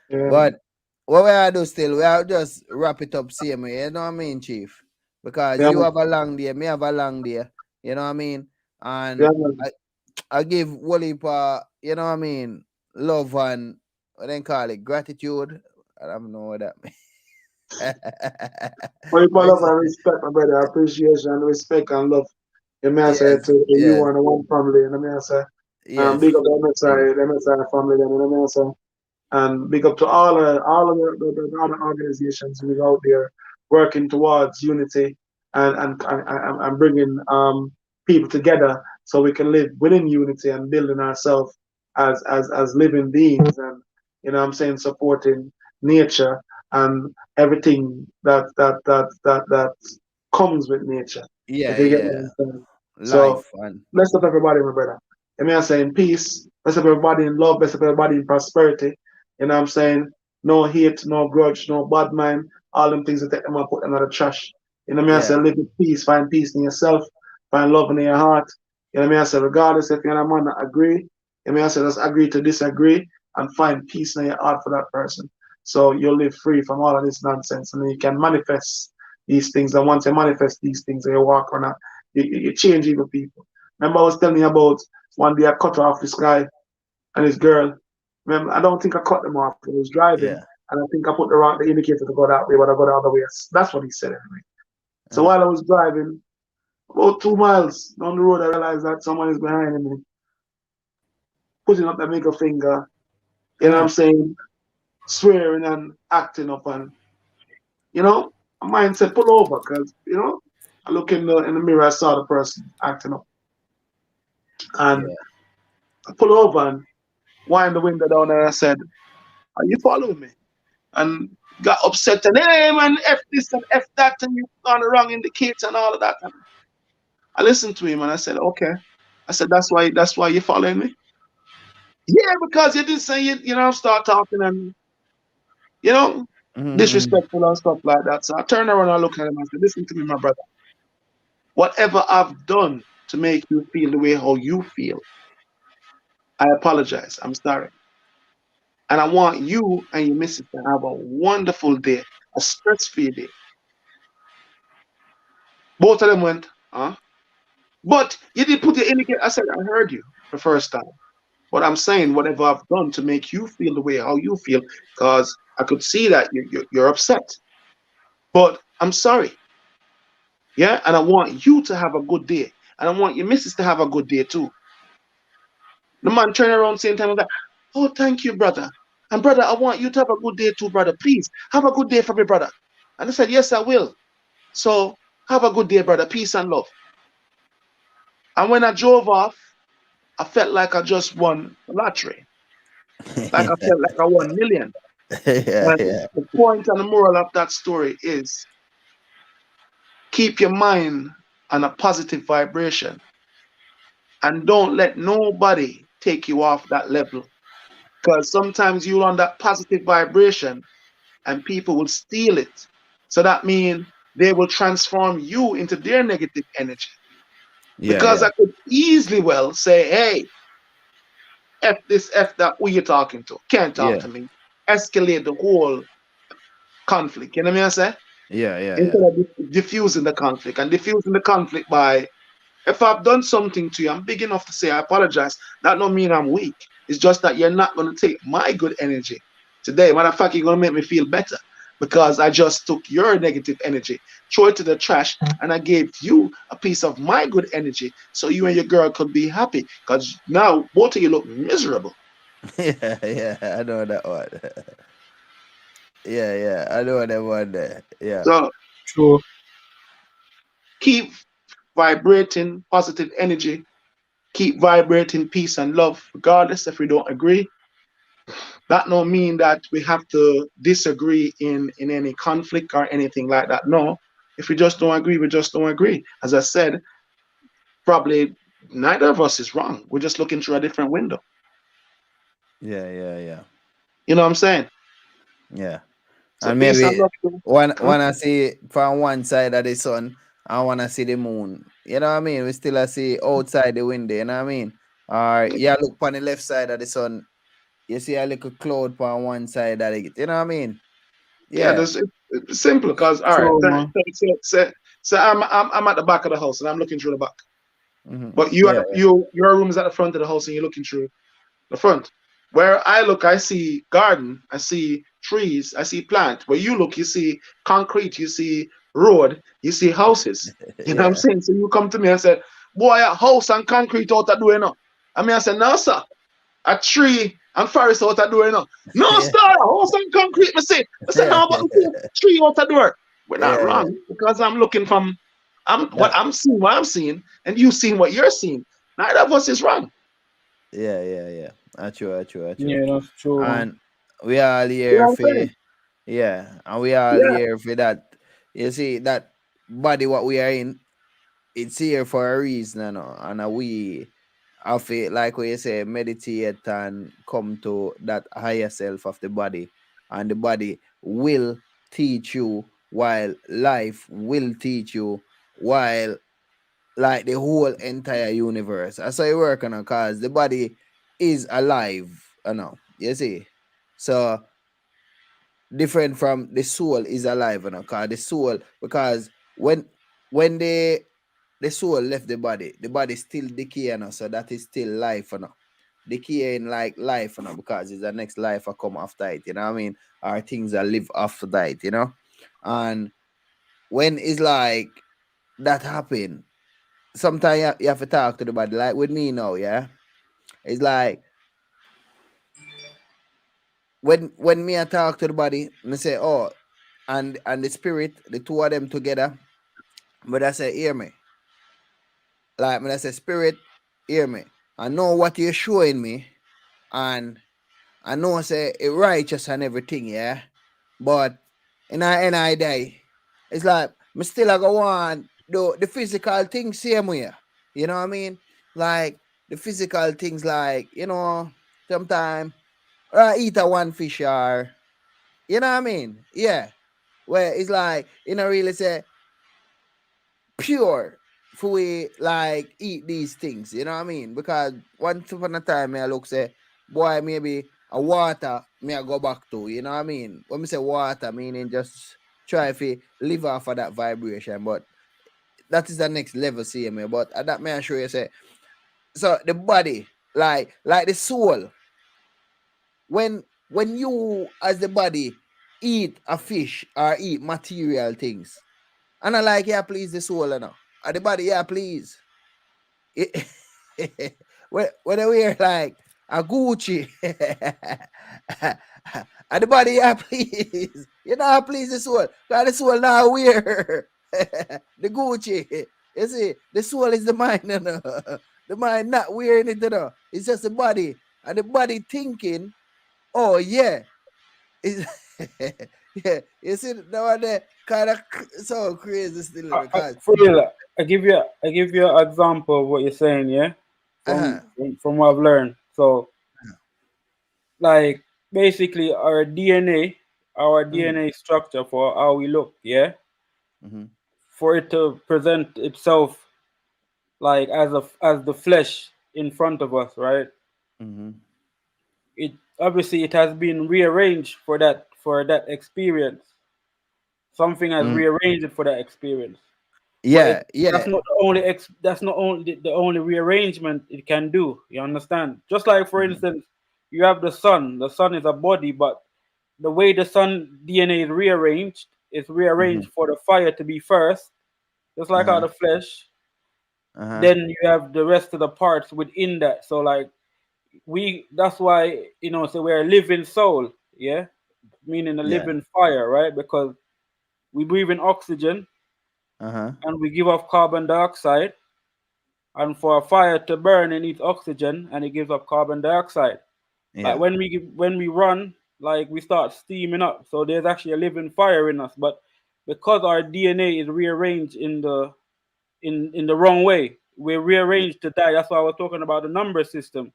Yeah.
But what we are do still, we are just wrap it up same way, you know what I mean, Chief? Because
Yeah,
you
man.
have a long day, me have a long day, you know what I mean? And
Yeah, man.
I give Wally you know what I mean, love and what they call it, gratitude. I don't know what that means.
For you love
Res-
and respect, my brother. Appreciation, respect, and love. You may I say
yes,
to you
yes,
and the one family, and I may I say,
yes.
big up
Thing.
the MSI family, and I may I say, and big up to all of the other organizations who are out there working towards unity and bringing people together so we can live within unity and building ourselves as living beings, and you know what I'm saying, supporting nature and everything that comes with nature, if
Yeah,
you get
yeah.
what I'm saying. So
Life and
bless up everybody, my brother. I mean, I'm saying peace. Bless up everybody in love. Bless up everybody in prosperity. You know what I'm saying? No hate, no grudge, no bad mind. All them things that take them and put them in the trash. You know what I mean? I
yeah,
say live with peace. Find peace in yourself. Find love in your heart. You know what I mean? I say regardless if you're a man that agree. You know what I mean? I say just agree to disagree and find peace in your heart for that person. So you'll live free from all of this nonsense, and then you can manifest these things. And once you manifest these things and you walk on that, you change even people. Remember, I was telling you about one day I cut off this guy and his girl. Remember, I don't think I cut them off. I was driving,
yeah.
and I think I put the indicator to go that way, but I go the other way. That's what he said anyway. So
Uh,
while I was driving, about 2 miles down the road, I realized that someone is behind me, putting up the middle finger. You know what I'm
uh,
saying? Swearing and acting up, and you know, my mind said pull over, because I look in the mirror, I saw the person acting up, and
yeah.
I pull over and wind the window down, and I said, "Are you following me?" And got upset and hey man, F this and F that, and you on the wrong indicator and all of that. And I listened to him and I said, okay. I said, that's why you're following me? Yeah, because you didn't say start talking and you know,
Mm-hmm.
disrespectful and stuff like that. So I turned around and I looked at him and said, listen to me, my brother. Whatever I've done to make you feel the way how you feel, I apologize. I'm sorry. And I want you and your missus to have a wonderful day, a stress-free day. Both of them went, huh? But you did put your indicator. I said, I heard you the first time. But I'm saying whatever I've done to make you feel the way how you feel, because I could see that you're upset. But I'm sorry. Yeah. And I want you to have a good day. And I want your missus to have a good day too. The man turned around same time and like, oh, thank you, brother. And brother, I want you to have a good day too, brother. Please have a good day for me, brother. And I said, yes, I will. So have a good day, brother. Peace and love. And when I drove off, I felt like I just won the lottery. Like I felt like I won million.
Yeah,
And
yeah,
the point and the moral of that story is keep your mind on a positive vibration and don't let nobody take you off that level. Because sometimes you're on that positive vibration and people will steal it. So that means they will transform you into their negative energy.
yeah,
Because
yeah,
I could easily well say, hey, F this, F that, who you talking to? Can't talk
yeah,
to me. Escalate the whole conflict. You know what I say?
yeah, yeah,
Instead
yeah.
of diffusing the conflict and diffusing the conflict by, if I've done something to you, I'm big enough to say I apologize. That don't mean I'm weak. It's just that you're not going to take my good energy today. Matter of fact, you're going to make me feel better because I just took your negative energy, threw it to the trash, and I gave you a piece of my good energy so you and your girl could be happy because now both of you look miserable.
Yeah, yeah, I know that one. Yeah, yeah, I know that one there. Yeah,
So keep vibrating positive energy, keep vibrating peace and love, regardless if we don't agree. That don't mean that we have to disagree in any conflict or anything like that. No, If we just don't agree, we just don't agree. As I said, probably neither of us is wrong. We're just looking through a different window.
Yeah.
You know what I'm saying?
Yeah.
So
And
peace and
maybe
love. To- huh?
wanna see from one side of the sun, I wanna see the moon. You know what I mean? We still a see outside the window, you know what I mean? Or yeah, look on the left side of the sun, you see a little cloud on one side of it. You know what I mean?
Yeah,
Yeah.
it's simple because all right.
True, man.
So I'm at the back of the house and I'm looking through the back. But
Yeah.
your room is at the front of the house and you're looking through the front. Where I look, I see garden, I see trees, I see plant. Where you look, you see concrete, you see road, you see houses. You know what I'm
Yeah.
saying? So you come to me and say, boy, a house and concrete out that door, you know. I mean, I said, no, sir. A tree and forest out that door, you know. No,
Yeah.
sir, house and concrete, me say. I said,
Yeah.
how about the tree out that door? We're not
Yeah.
wrong because I'm looking from
That
what I'm seeing, and you seeing what you're seeing. Neither of us is wrong.
yeah. True.
Yeah, that's true, man.
And we all
You know
here
what
for
I'm saying?
and we all
Yeah.
here for that. You see that body what we are in, it's here for a reason, you know, and we have to, like what you say, meditate and come to that higher self of the body, and the body will teach you, while life will teach you, while like the whole entire universe. That's how it work, you know, because the body is alive, you know. You see, so different from the soul is alive, you know, because the soul, because when the soul left the body still decay, you know, so that is still life, you know. Decaying like life, you know, because it's the next life I come after it, you know what I mean? Or things that live after that, you know. And when it's like that happen, sometimes you have to talk to the body, like with me now, yeah. It's like when me I talk to the body, me say, oh, and the spirit, the two of them together, but I say, hear me. Like when I say, spirit, hear me. I know what you're showing me, and I know I say it righteous and everything, yeah. But in I die, it's like me still I go on the physical things same way. You know what I mean? Like the physical things, like, you know, sometimes eat a one fish, or you know what I mean? Yeah. Where it's like, you know, really say pure for we like eat these things, you know what I mean? Because once upon a time, me I look say, boy, maybe a water me I go back to, you know what I mean? When me say water, meaning just try to live off of that vibration, but that is the next level, see me. But at that may I show you say, so the body, like the soul, when you as the body eat a fish or eat material things, and I like, yeah, please the soul, you know. And the body, yeah, please. It, when I wear like a Gucci, and the body, yeah, please. You know, please the soul. Because the soul now wear the Gucci. You see, the soul is the mind, you know. The mind not wearing it, you know. It's just the body. And the body thinking, oh, yeah. It's, yeah, you see, that one there kind of so crazy still because,
For real, I give you an example of what you're saying, yeah,
uh-huh,
from what I've learned. So, like, basically, our
mm-hmm,
DNA structure for how we look, yeah,
mm-hmm,
for it to present itself like as the flesh in front of us, right?
mm-hmm.
It obviously it has been rearranged for that experience. Something has
Mm,
rearranged it for that experience. But
yeah,
that's
yeah.
not the only that's not only the only rearrangement it can do. You understand? Just like, for
Mhm,
instance, you have the sun. The sun is a body, but the way the sun DNA is
mhm,
rearranged for the fire to be first, just like how
uh-huh,
the flesh.
uh-huh,
Then you have the rest of the parts within that. So like that's why, so we're a living soul, yeah, meaning a
yeah,
living fire, right? Because we breathe in oxygen
uh-huh,
and we give off carbon dioxide. And for a fire to burn, it needs oxygen and it gives up carbon dioxide. Like
yeah,
when we run, like we start steaming up. So there's actually a living fire in us. But because our DNA is rearranged in the wrong way. We're rearranged to die. That's why I was talking about the number system.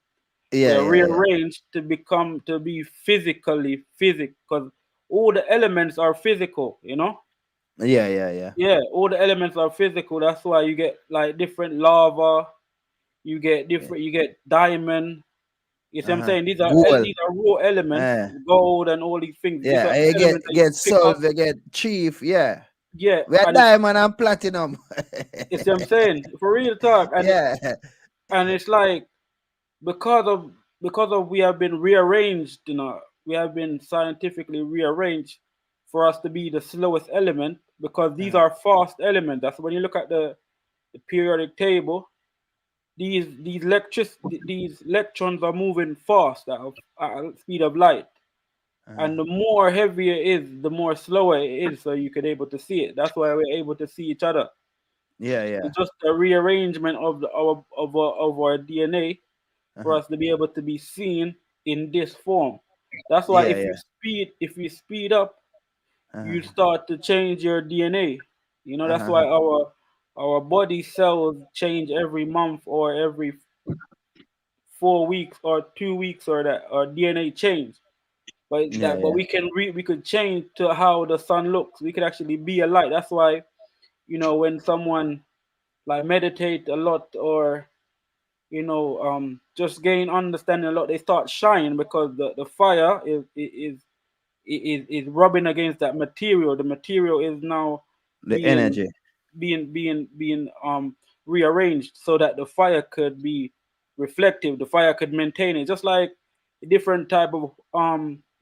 Yeah,
We're
yeah, yeah.
rearranged to be physically physic because all the elements are physical, you know?
Yeah, yeah, yeah.
Yeah, all the elements are physical. That's why you get like different lava,
Yeah.
you get diamond. You see what I'm
Uh-huh.
saying?
Goal.
These are raw elements,
Uh,
gold and all these things. These
yeah,
are
you
elements that you
get
can pick up.
silver, get chief, yeah.
Yeah,
We are
and it's
diamond and platinum.
you see what I'm saying? For real talk.
Yeah.
And it's like because of we have been rearranged, you know, we have been scientifically rearranged for us to be the slowest element because these
Uh-huh.
are fast elements. That's when you look at the periodic table, these electrons are moving fast at a speed of light.
Uh-huh.
And the more heavier it is, the more slower it is, so you can able to see it. That's why we're able to see each other.
Yeah, yeah.
It's just a rearrangement of our DNA for
Uh-huh.
us to be able to be seen in this form. That's why
Yeah, yeah.
if you speed up, you
Uh-huh.
start to change your DNA. You know, that's why
Uh-huh.
our body cells change every month or every 4 weeks or 2 weeks or that or DNA change.
Yeah,
But
yeah.
we could change to how the sun looks. We could actually be a light. That's why, you know, when someone like meditate a lot or just gain understanding a lot, they start shining because the fire is rubbing against that material. The material is now
The
being
energy.
being rearranged so that the fire could be reflective. The fire could maintain it, just like a different type of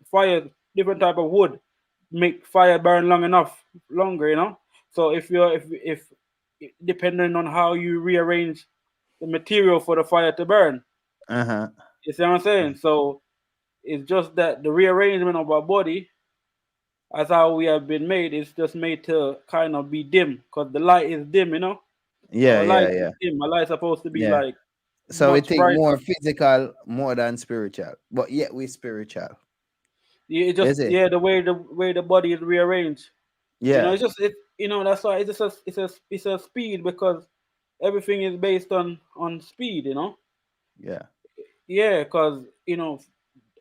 fire, different type of wood make fire burn longer. You know. So if depending on how you rearrange the material for the fire to burn,
Uh-huh.
you see what I'm saying? So it's just that the rearrangement of our body as how we have been made is just made to kind of be dim because the light is dim, you know.
Yeah,
Our light
yeah,
is
yeah.
dim. Our light is supposed to be
Yeah.
like
So we
much
think
brighter.
more physical more than spiritual. But yet we spiritual.
Yeah, it just
Is it?
yeah, the way the body is rearranged. You know,
Yeah.
it's just it. You know, that's why it's a speed because everything is based on speed. You know,
Yeah.
yeah, because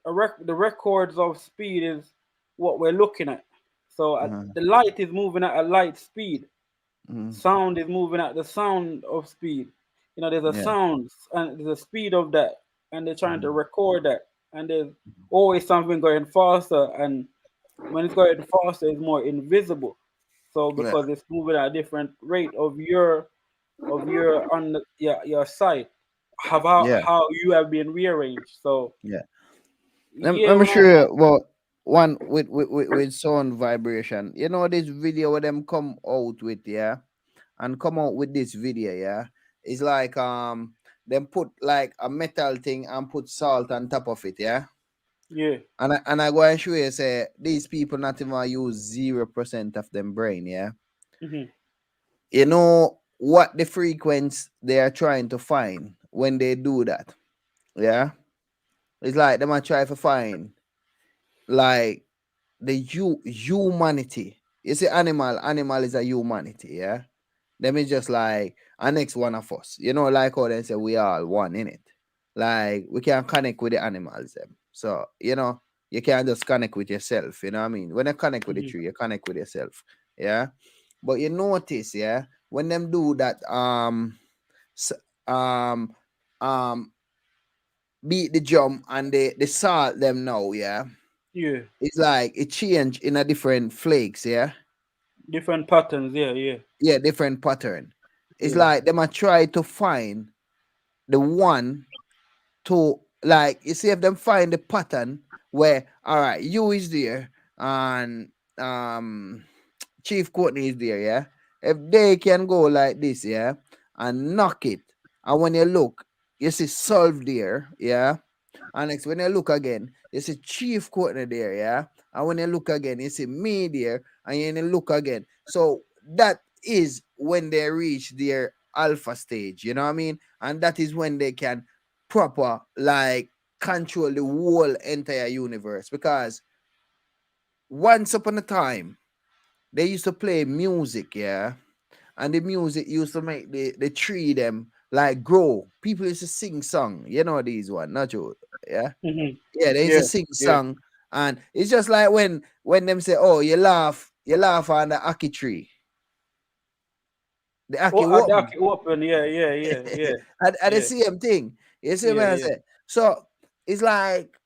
the records of speed is what we're looking at. So
Uh-huh.
the light is moving at a light speed.
Mm.
Sound is moving at the sound of speed. You know, there's a
Yeah.
sound and there's a speed of that, and they're trying to
Mhm.
record that, and there's always something going faster, and when it's going faster, it's more invisible. So
Yeah.
because it's moving at a different rate of your on your sight, have
Yeah.
how you have been rearranged. So
Yeah.
yeah,
Let me
when
show you well one with sound vibration. You know this video where them come out with, yeah? And come out with this video, yeah? It's like them put like a metal thing and put salt on top of it, yeah?
yeah,
And I go and show you say these people not even use 0% of them brain, yeah?
hmm
You know what the frequency they are trying to find when they do that. Yeah. It's like them are trying to find like the humanity. You see, animal is a humanity, yeah. Them is just like a next one of us. You know, like how they say we all one in it. Like we can connect with the animals them. So, you can't just connect with yourself, you know what I mean? When you connect with the
hmm
tree, you connect with yourself. Yeah. But you notice, yeah, when them do that, s- um um beat the drum and they salt them now, yeah.
yeah,
It's like it change in a different flakes, yeah.
different patterns. Yeah, yeah,
Yeah, different pattern. It's
yeah,
like them a try to find the one to, like, you see if them find the pattern where, all right, you is there and Chief Courtney is there, yeah. If they can go like this, yeah, and knock it, and when you look, you see solve there, yeah. And next, when you look again, you see Chief Courtney there, yeah. And when you look again, you see me there, and then you look again. So that is when they reach their alpha stage, you know what I mean? And that is when they can proper like control the whole entire universe. Because once upon a time, they used to play music, yeah, and the music used to make the tree them like grow. People used to sing song, you know these one, not you, yeah,
Mm-hmm.
yeah. They used to
Yeah,
sing
yeah.
song, and it's just like when them say, "Oh, you laugh on the aki tree, the aki
Oh, at the
open,"
open. Yeah, yeah, yeah, yeah,
and the
yeah,
same thing. You see what
yeah,
I
yeah.
say? So it's like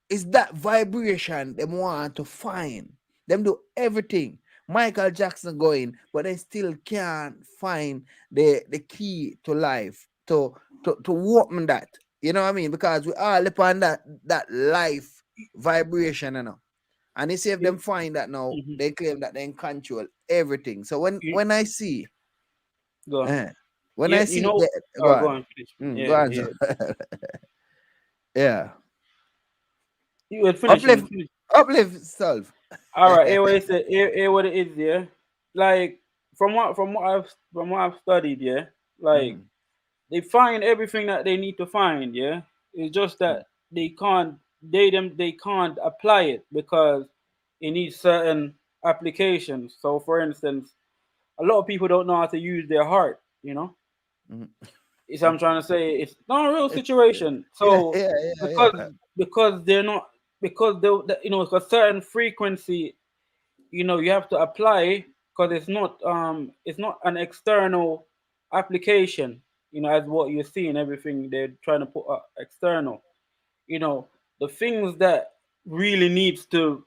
it's that vibration them want to find. Them do everything. Michael Jackson going, but they still can't find the key to life to open that. You know what I mean? Because we all upon that life vibration, you know. And you see if them
You,
find that now,
mhm.
they claim that they can control everything. So when
You
when I see,
go on.
eh, when
Yeah,
I
you
see
know.
the go
Go
on,
on, please.
go
Yeah,
on, so
yeah.
yeah,
You were finishing.
uplift,
Finish.
uplift self.
All right. Here what it is. Here what it is. Yeah. Like from what I've studied. Yeah. Like
Mhm.
they find everything that they need to find. Yeah. It's just that they can't apply it because it needs certain applications. So, for instance, a lot of people don't know how to use their heart. You know,
Mhm.
is I'm trying to say it's not a real situation.
Yeah,
So
yeah, yeah,
because because they're not because you know, a certain frequency, you know, you have to apply because it's not an external application, you know, as what you're seeing everything they're trying to put external, you know, the things that really needs to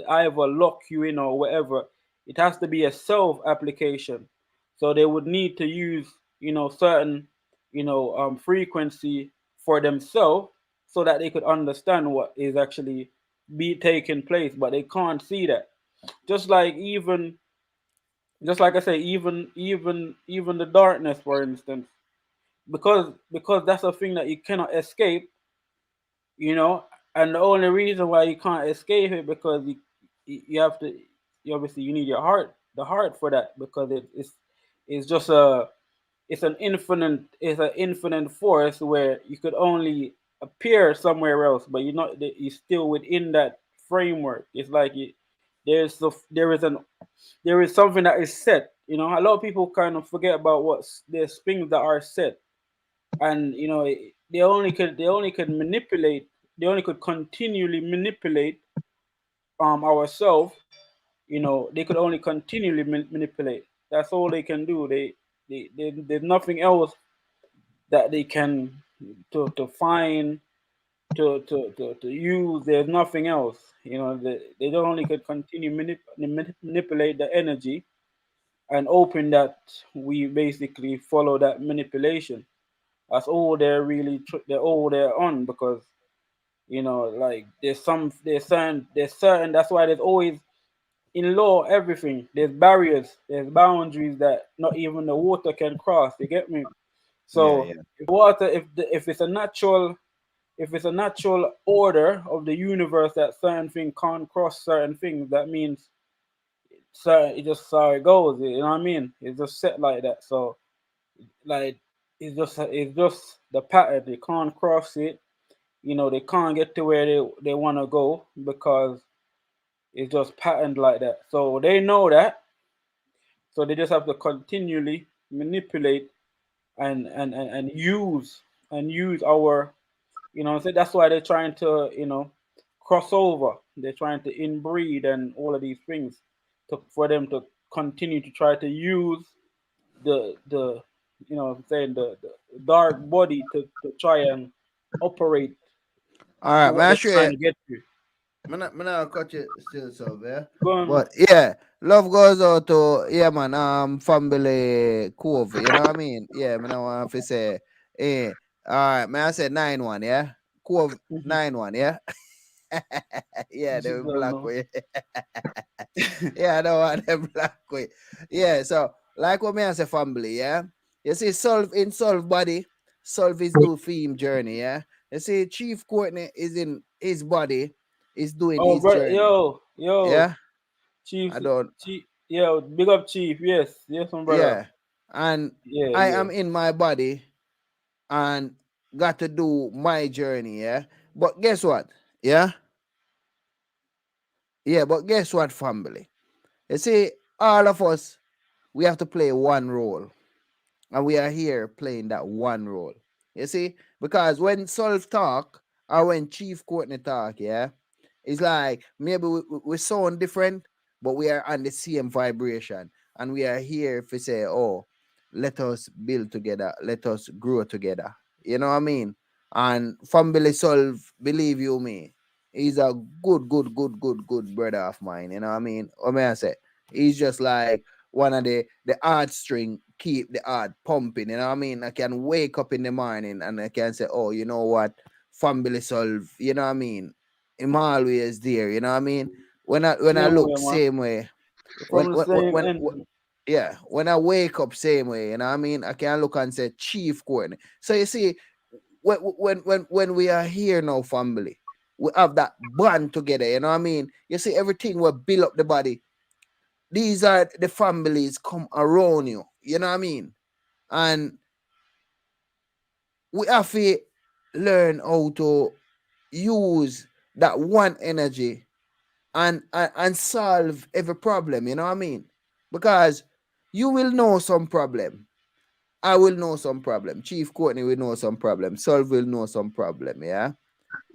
either lock you in or whatever, it has to be a self application. So they would need to use, you know, certain, you know, frequency for themselves so that they could understand what is actually be taking place, but they can't see that. Just like even just like I say, even the darkness, for instance, because that's a thing that you cannot escape, you know, and the only reason why you can't escape it because you have to, you obviously you need your heart, the heart for that, because it's just a it's an infinite force where you could only appear somewhere else, but you're not, you're still within that framework. It's like there is something that is set. You know, a lot of people kind of forget about there's things that are set, and you know they only could manipulate, they only could continually manipulate ourselves. You know, they could only continually manipulate. That's all they can do. There's nothing else that they can to find to use. There's nothing else. You know, they don't only could continue manipulate the energy and open that we basically follow that manipulation. That's all they're all they're on, because you know, like there's certain that's why there's always in law everything there's barriers, there's boundaries that not even the water can cross, you get me?
yeah,
So
yeah.
if water if it's a natural, if it's a natural order of the universe that certain thing can't cross certain things, that means certain, it just how it goes, you know what I mean? It's just set like that. So like it's just the pattern, they can't cross it, you know, they can't get to where they want to go because it's just patterned like that. So they know that, so they just have to continually manipulate and use our, you know, so that's why they're trying to, you know, cross over. They're trying to inbreed and all of these things for them to continue to try to use the you know what I'm saying, the dark body to try and operate
All
to
right,
what
man. I
they're
sure
trying
you.
to get to.
Man, I cut you still so yeah.
Go on.
But yeah, love goes out to yeah, man. Family Cove. You know what I mean? Yeah, man. I want to say, eh. All right, man. I said 9-1. Yeah, Cove
Mhm.
9-1. Yeah. Yeah, they were
Don't
black
know.
way. Yeah, I don't want them black way. Yeah, so like what me I say family, yeah. You see, solve body, solve his do for him journey, yeah. You see, Chief Courtney is in his body, is doing
Oh,
his
bro,
journey.
yo,
Yeah.
Chief,
I don't
Chief, yo, big up, Chief. Yes, yes, my brother.
yeah. And
Yeah,
I
yeah.
am in my body and got to do my journey, yeah. But guess what? Yeah, Yeah, but guess what, family? You see, all of us, we have to play one role. And we are here playing that one role. You see? Because when Solve talk or when Chief Courtney talk, yeah, it's like maybe we sound different, but we are on the same vibration. And we are here if we say, oh, let us build together, let us grow together. You know what I mean? And Family Solve, believe you me, he's a good brother of mine. You know what I mean? What may I say? He's just like one of the heartstring keep the heart pumping. You know what I mean? I can wake up in the morning and I can say, oh, you know what? Family Solve, you know what I mean? I'm always there, you know what I mean? When I
Same
look
way, man.
same way,
We're
when
from the
when
same
when, when
end.
yeah, when I wake up same way, you know what I mean? I can look and say Chief Courtney. So you see, when we are here now, family, we have that bond together, you know what I mean? You see, everything will build up the body. These are the families come around you, you know what I mean? And we have to learn how to use that one energy and solve every problem, you know what I mean? Because you will know some problem. I will know some problem. Chief Courtney will know some problem. Solve will know some problem, yeah?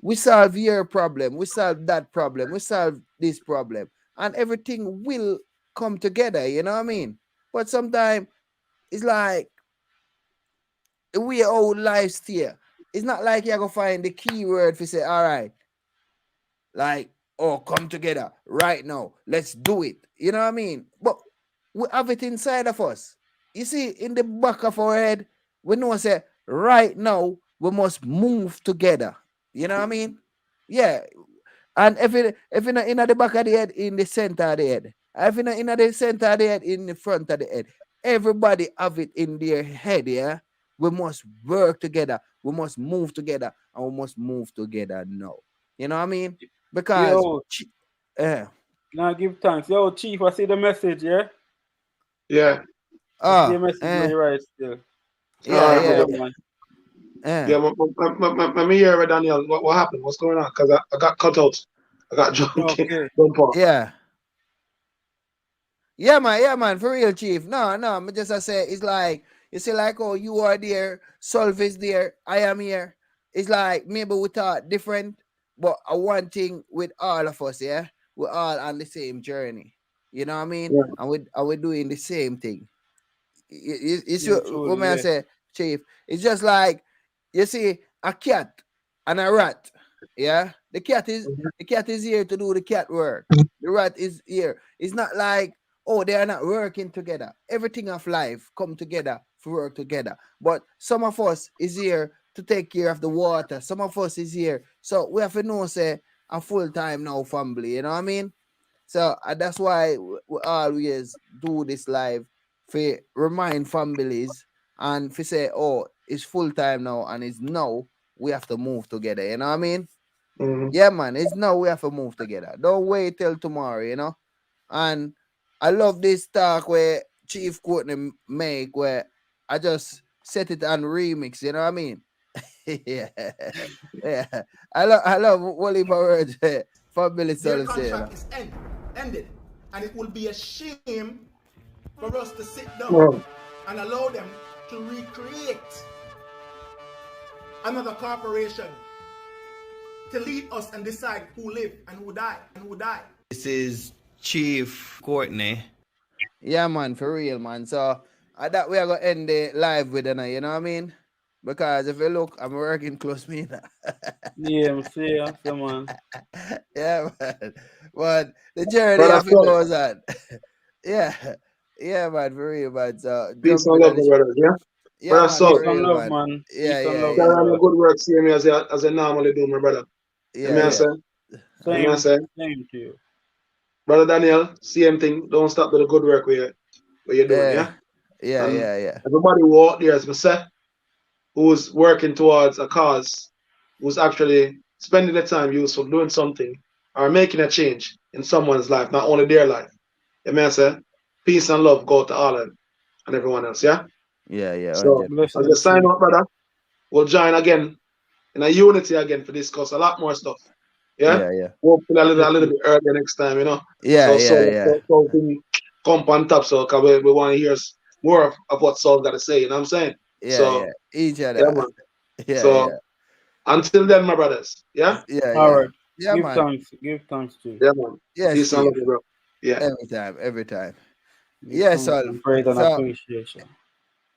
We solve your problem. We solve that problem. We solve this problem. And everything will come together, you know what I mean? But sometimes it's like we old life steer. It's not like you're gonna find the keyword to say, all right, like, oh, come together right now. Let's do it. You know what I mean? But we have it inside of us. You see, in the back of our head, we know say right now we must move together. You know what I mean? Yeah, and if you know in the back of the head, in the center of the head, if you know in the center of the head, in the front of the head, everybody have it in their head, yeah. We must work together, we must move together, and we must move together now. You know what I mean? Because
Yo,
uh,
now give thanks. Yo, Chief, I see the message, yeah?
Yeah.
I see a
uh,
message where
uh,
you write still.
yeah,
All right,
Alright,
yeah,
brother.
brother, man.
uh,
Yeah, let me hear it, Daniel. What happened? What's going on? Because I got cut out. I got
Okay.
jump off.
yeah. Yeah, man, for real, chief. No, me just I say it's like you see, like oh, you are there, Solve is there, I am here. It's like maybe we thought different, but one thing with all of us, yeah, we're all on the same journey. You know what I mean?
Yeah.
And we're doing the same thing. It's
Yeah,
what may
truly,
I
yeah.
say, Chief? It's just like you see a cat and a rat. Yeah, the cat is here to do the cat work. The rat is here. It's not like oh they are not working together. Everything of life come together to work together. But some of us is here to take care of the water. Some of us is here, so we have to know say a full time now family. You know what I mean? So that's why we always do this live for remind families and for say, oh, it's full time now and it's now we have to move together. You know what I mean?
Mm-hmm.
Yeah, man, it's now we have to move together. Don't wait till tomorrow, you know? And I love this talk where Chief Courtney make where I just set it on remix, you know what I mean? yeah. Yeah. I love what if words family
Their
solve say, you know.
contract is ended. And it will be a shame for us to sit down
Well,
and allow them to recreate another corporation to lead us and decide who live and who die.
This is Chief Courtney. Yeah, man, for real, man. So that we are gonna end the live with, you know what I mean? Because if you look, I'm working close me now.
Yeah, I'm see ya, man.
yeah, man. But the journey
brother,
of it
so
goes on. yeah, yeah, man, for real, man. So
peace
jump
and
in
love,
on
my
this.
brother. Yeah.
Yeah,
Brother,
man, for
Peace
so
and
real,
love,
man.
man.
Yeah,
Peace and
yeah,
love,
yeah,
carry on
brother.
your good work, see me as I normally do, my brother. Let
yeah,
me
yeah.
say, let me
Uh-huh.
Same,
say,
same to you.
brother Daniel, same thing. Don't stop with the good work where you're doing,
Yeah,
yeah.
yeah,
And
yeah, yeah.
everybody who out there, as I say, who's working towards a cause, who's actually spending the time useful doing something or making a change in someone's life, not only their life. You may say, peace and love go to all of them and everyone else, yeah?
Yeah, yeah,
So as a
100%.
Blessings,
sign
Chief.
out, brother, we'll join again in a unity again to discuss a lot more stuff. Yeah.
Yeah, yeah.
Hopefully a little
Definitely.
bit earlier next time, you know.
Yeah, yeah, yeah.
So we come on top, so 'cause we want to hear more of what Saul got to say. You know what I'm saying?
Yeah,
So
yeah. Each
yeah,
other.
man.
Yeah,
So
yeah.
until then, my brothers. Yeah.
Yeah,
All
yeah.
right.
Yeah,
Give
man.
thanks. Give thanks to.
Yeah, man.
Yes,
Peace and
Chief.
love, bro. Yeah.
Every time, every time.
Give
Yes,
thanks
Solve.
and praise and
So
appreciation.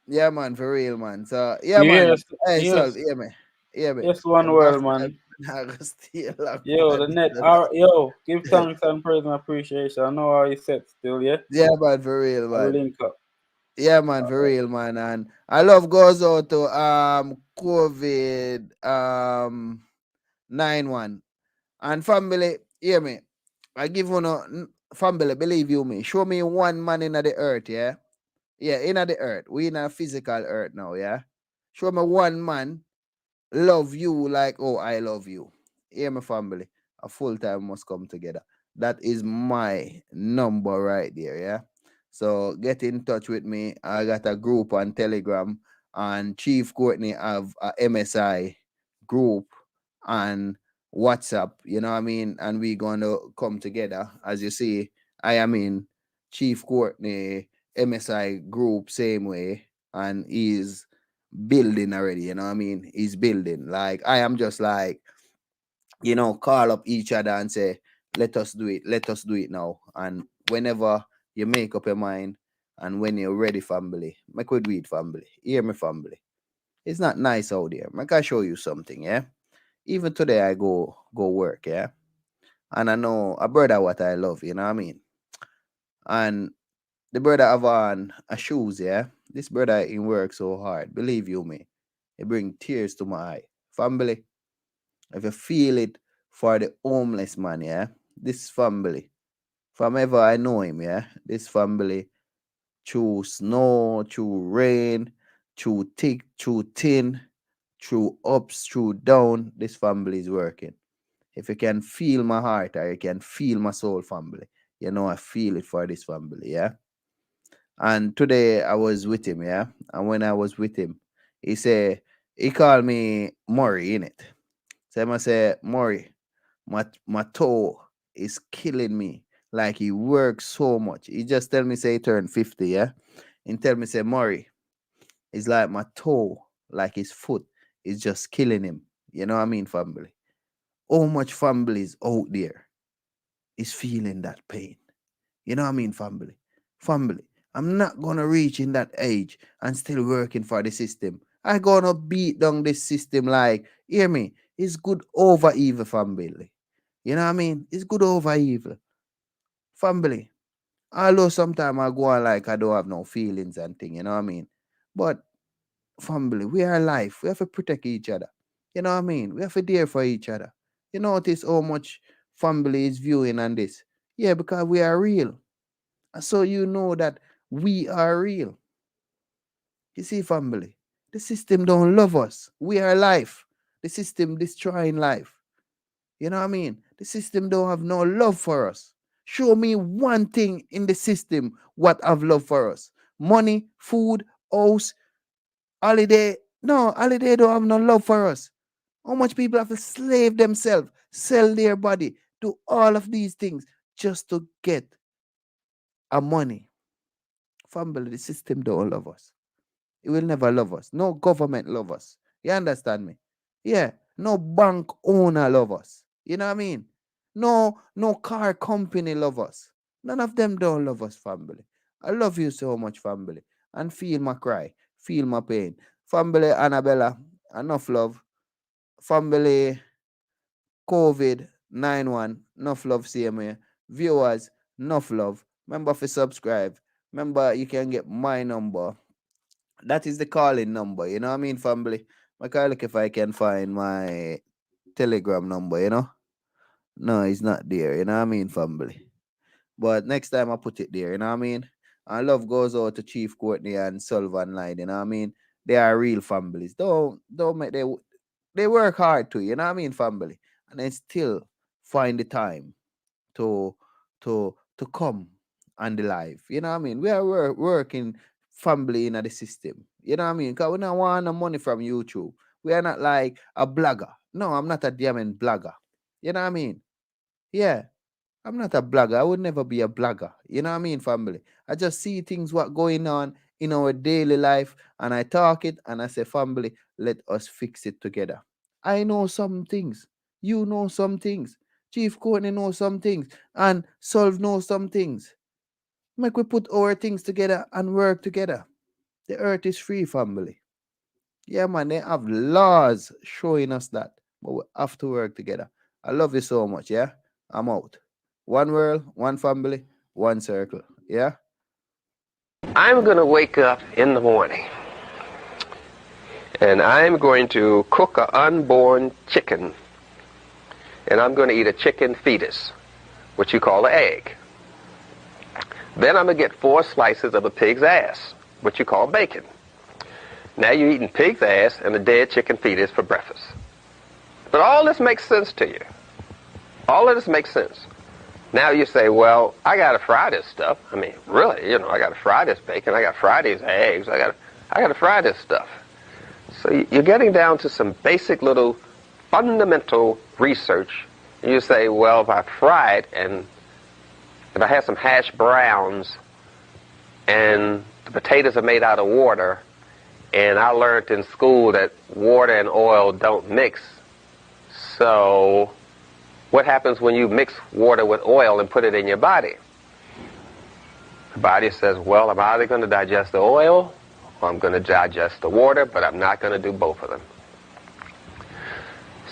yeah, man, for real, man. So yeah, man.
Yes,
Hey, Solve,
yes,
hear me. Hear me.
yes, one
I'm not
world, man.
I'm not gonna stay a long
Yo,
time.
the net. Yo, give thanks and praise and appreciation. I know how you set still, yeah?
Yeah, man, for real,
I will
man.
link up.
Yeah, man, for real, man. And I love goes out to COVID 91. And family, hear me. I give you no family, believe you me. Show me one man in the earth, yeah? Yeah, in the earth. We in a physical earth now, yeah? Show me one man love you like oh I love you. Hear me, family. A full time must come together. That is my number right there, yeah. So get in touch with me. I got a group on Telegram, and Chief Courtney have a MSI group and WhatsApp. You know what I mean? And we gonna come together. As you see, I am in Chief Courtney MSI group same way, and he's building already, you know what I mean? He's building. Like I am just like, call up each other and say, let us do it now. And whenever you make up your mind and when you're ready, family, make we do it, family. Hear me, family. It's not nice out there. Make I show you something, yeah? Even today I go work, yeah? And I know a brother what I love, you know what I mean? And the brother have on a shoes, yeah? This brother in work so hard. Believe you me. It bring tears to my eye. Family, if you feel it for the homeless man, yeah? This family, from ever I know him, yeah? This family, through snow, through rain, through thick, through thin, through ups, through down, this family is working. If you can feel my heart or you can feel my soul, family, I feel it for this family, yeah? And today I was with him, yeah? And when I was with him, he called me Murray in it. So I say, Murray, my toe is killing me. Like he works so much. He just tell me say he turned 50, yeah? And tell me say, Murray, it's like my toe, like his foot, is just killing him. You know what I mean, family? How much families out there is feeling that pain? You know what I mean, family? Family, I'm not gonna reach in that age and still working for the system. I gonna beat down this system like, hear me, it's good over evil, family. You know what I mean? It's good over evil. Family. Although sometimes I go on like I don't have no feelings and thing, you know what I mean? But family, we are alive. We have to protect each other. You know what I mean? We have to there for each other. You notice how much family is viewing on this? Yeah, because we are real. So you know that we are real. You see, family, the system don't love us. We are life. The system destroying life. You know what I mean? The system don't have no love for us. Show me one thing in the system what have love for us. Money, food, house, holiday. No, holiday don't have no love for us. How much people have to slave themselves, sell their body, do all of these things just to get a money. Family, the system don't love us. It will never love us. No government love us. You understand me? Yeah. No bank owner love us. You know what I mean? No car company love us. None of them don't love us, family. I love you so much, family. And feel my cry. Feel my pain. Family Annabella, enough love. Family COVID 91, enough love CMA. Viewers, enough love. Remember to subscribe. Remember you can get my number. That is the calling number, you know what I mean, family? I can look if I can find my Telegram number, you know? No, it's not there, you know what I mean, family? But next time I put it there, you know what I mean? And love goes out to Chief Courtney and Sullivan Line, you know what I mean? They are real families. Don't make they work hard too, you know what I mean, family? And they still find the time to to come on the live. You know what I mean? We are working family in the system. You know what I mean? Because we don't want no money from YouTube. We are not like a blogger. No, I'm not a diamond blogger. You know what I mean? Yeah. I'm not a blogger. I would never be a blogger. You know what I mean, family? I just see things what going on in our daily life and I talk it and I say, family, let us fix it together. I know some things. You know some things. Chief Courtney knows some things. And Solve knows some things. Make we put our things together and work together. The earth is free, family. Yeah, man, they have laws showing us that. But we have to work together. I love you so much, yeah? I'm out. One world, one family, one circle. Yeah?
I'm going to wake up in the morning and I'm going to cook an unborn chicken and I'm going to eat a chicken fetus, which you call an egg. Then I'm going to get 4 slices of a pig's ass, which you call bacon. Now you're eating pig's ass and a dead chicken fetus for breakfast. But all this makes sense to you. All of this makes sense. Now you say, well, I got to fry this stuff. I mean, really, you know, I got to fry this bacon. I got to fry these eggs. I got to fry this stuff. So you're getting down to some basic little fundamental research. You say, well, if I fry it and if I have some hash browns and the potatoes are made out of water, and I learned in school that water and oil don't mix, so what happens when you mix water with oil and put it in your body? The body says, well, I'm either going to digest the oil or I'm going to digest the water, but I'm not going to do both of them.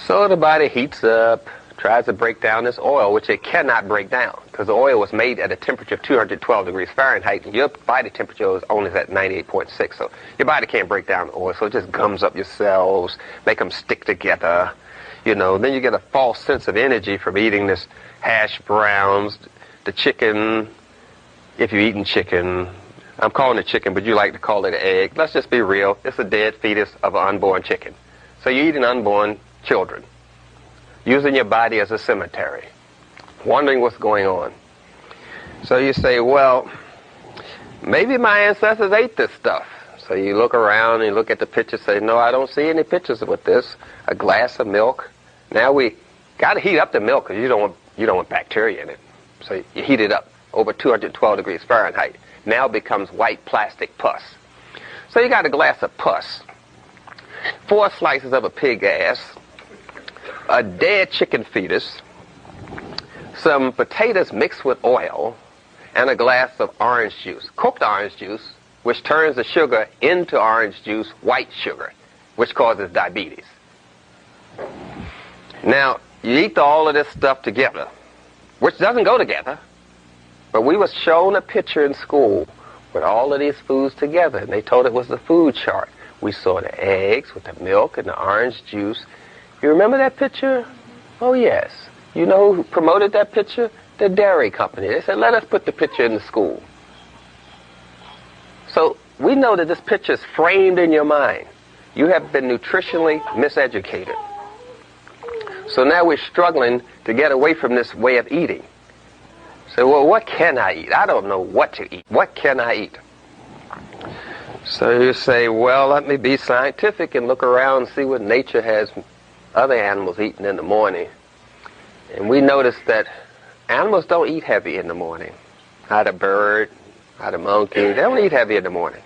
So the body heats up, tries to break down this oil, which it cannot break down because the oil was made at a temperature of 212 degrees Fahrenheit, and your body temperature is only at 98.6, so your body can't break down the oil, so it just gums up your cells, make them stick together. You know, then you get a false sense of energy from eating this hash browns, the chicken, if you're eating chicken. I'm calling it chicken, but you like to call it an egg. Let's just be real. It's a dead fetus of an unborn chicken. So you're eating unborn children, using your body as a cemetery, wondering what's going on. So you say, well, maybe my ancestors ate this stuff. So you look around and you look at the pictures, say, no, I don't see any pictures with this. A glass of milk. Now we got to heat up the milk because you don't want bacteria in it. So you heat it up over 212 degrees Fahrenheit. Now it becomes white plastic pus. So you got a glass of pus, 4 slices of a pig ass, a dead chicken fetus, some potatoes mixed with oil, and a glass of orange juice, cooked orange juice, which turns the sugar into orange juice, white sugar, which causes diabetes. Now, you eat all of this stuff together, which doesn't go together, but we was shown a picture in school with all of these foods together, and they told it was the food chart. We saw the eggs with the milk and the orange juice. You remember that picture? Oh, yes. You know who promoted that picture? The dairy company. They said, let us put the picture in the school. So we know that this picture is framed in your mind. You have been nutritionally miseducated. So now we're struggling to get away from this way of eating. So, well, what can I eat? I don't know what to eat. What can I eat? So you say, well, let me be scientific and look around and see what nature has other animals eating in the morning. And we notice that animals don't eat heavy in the morning. Not a bird, not a monkey. They don't eat heavy in the morning.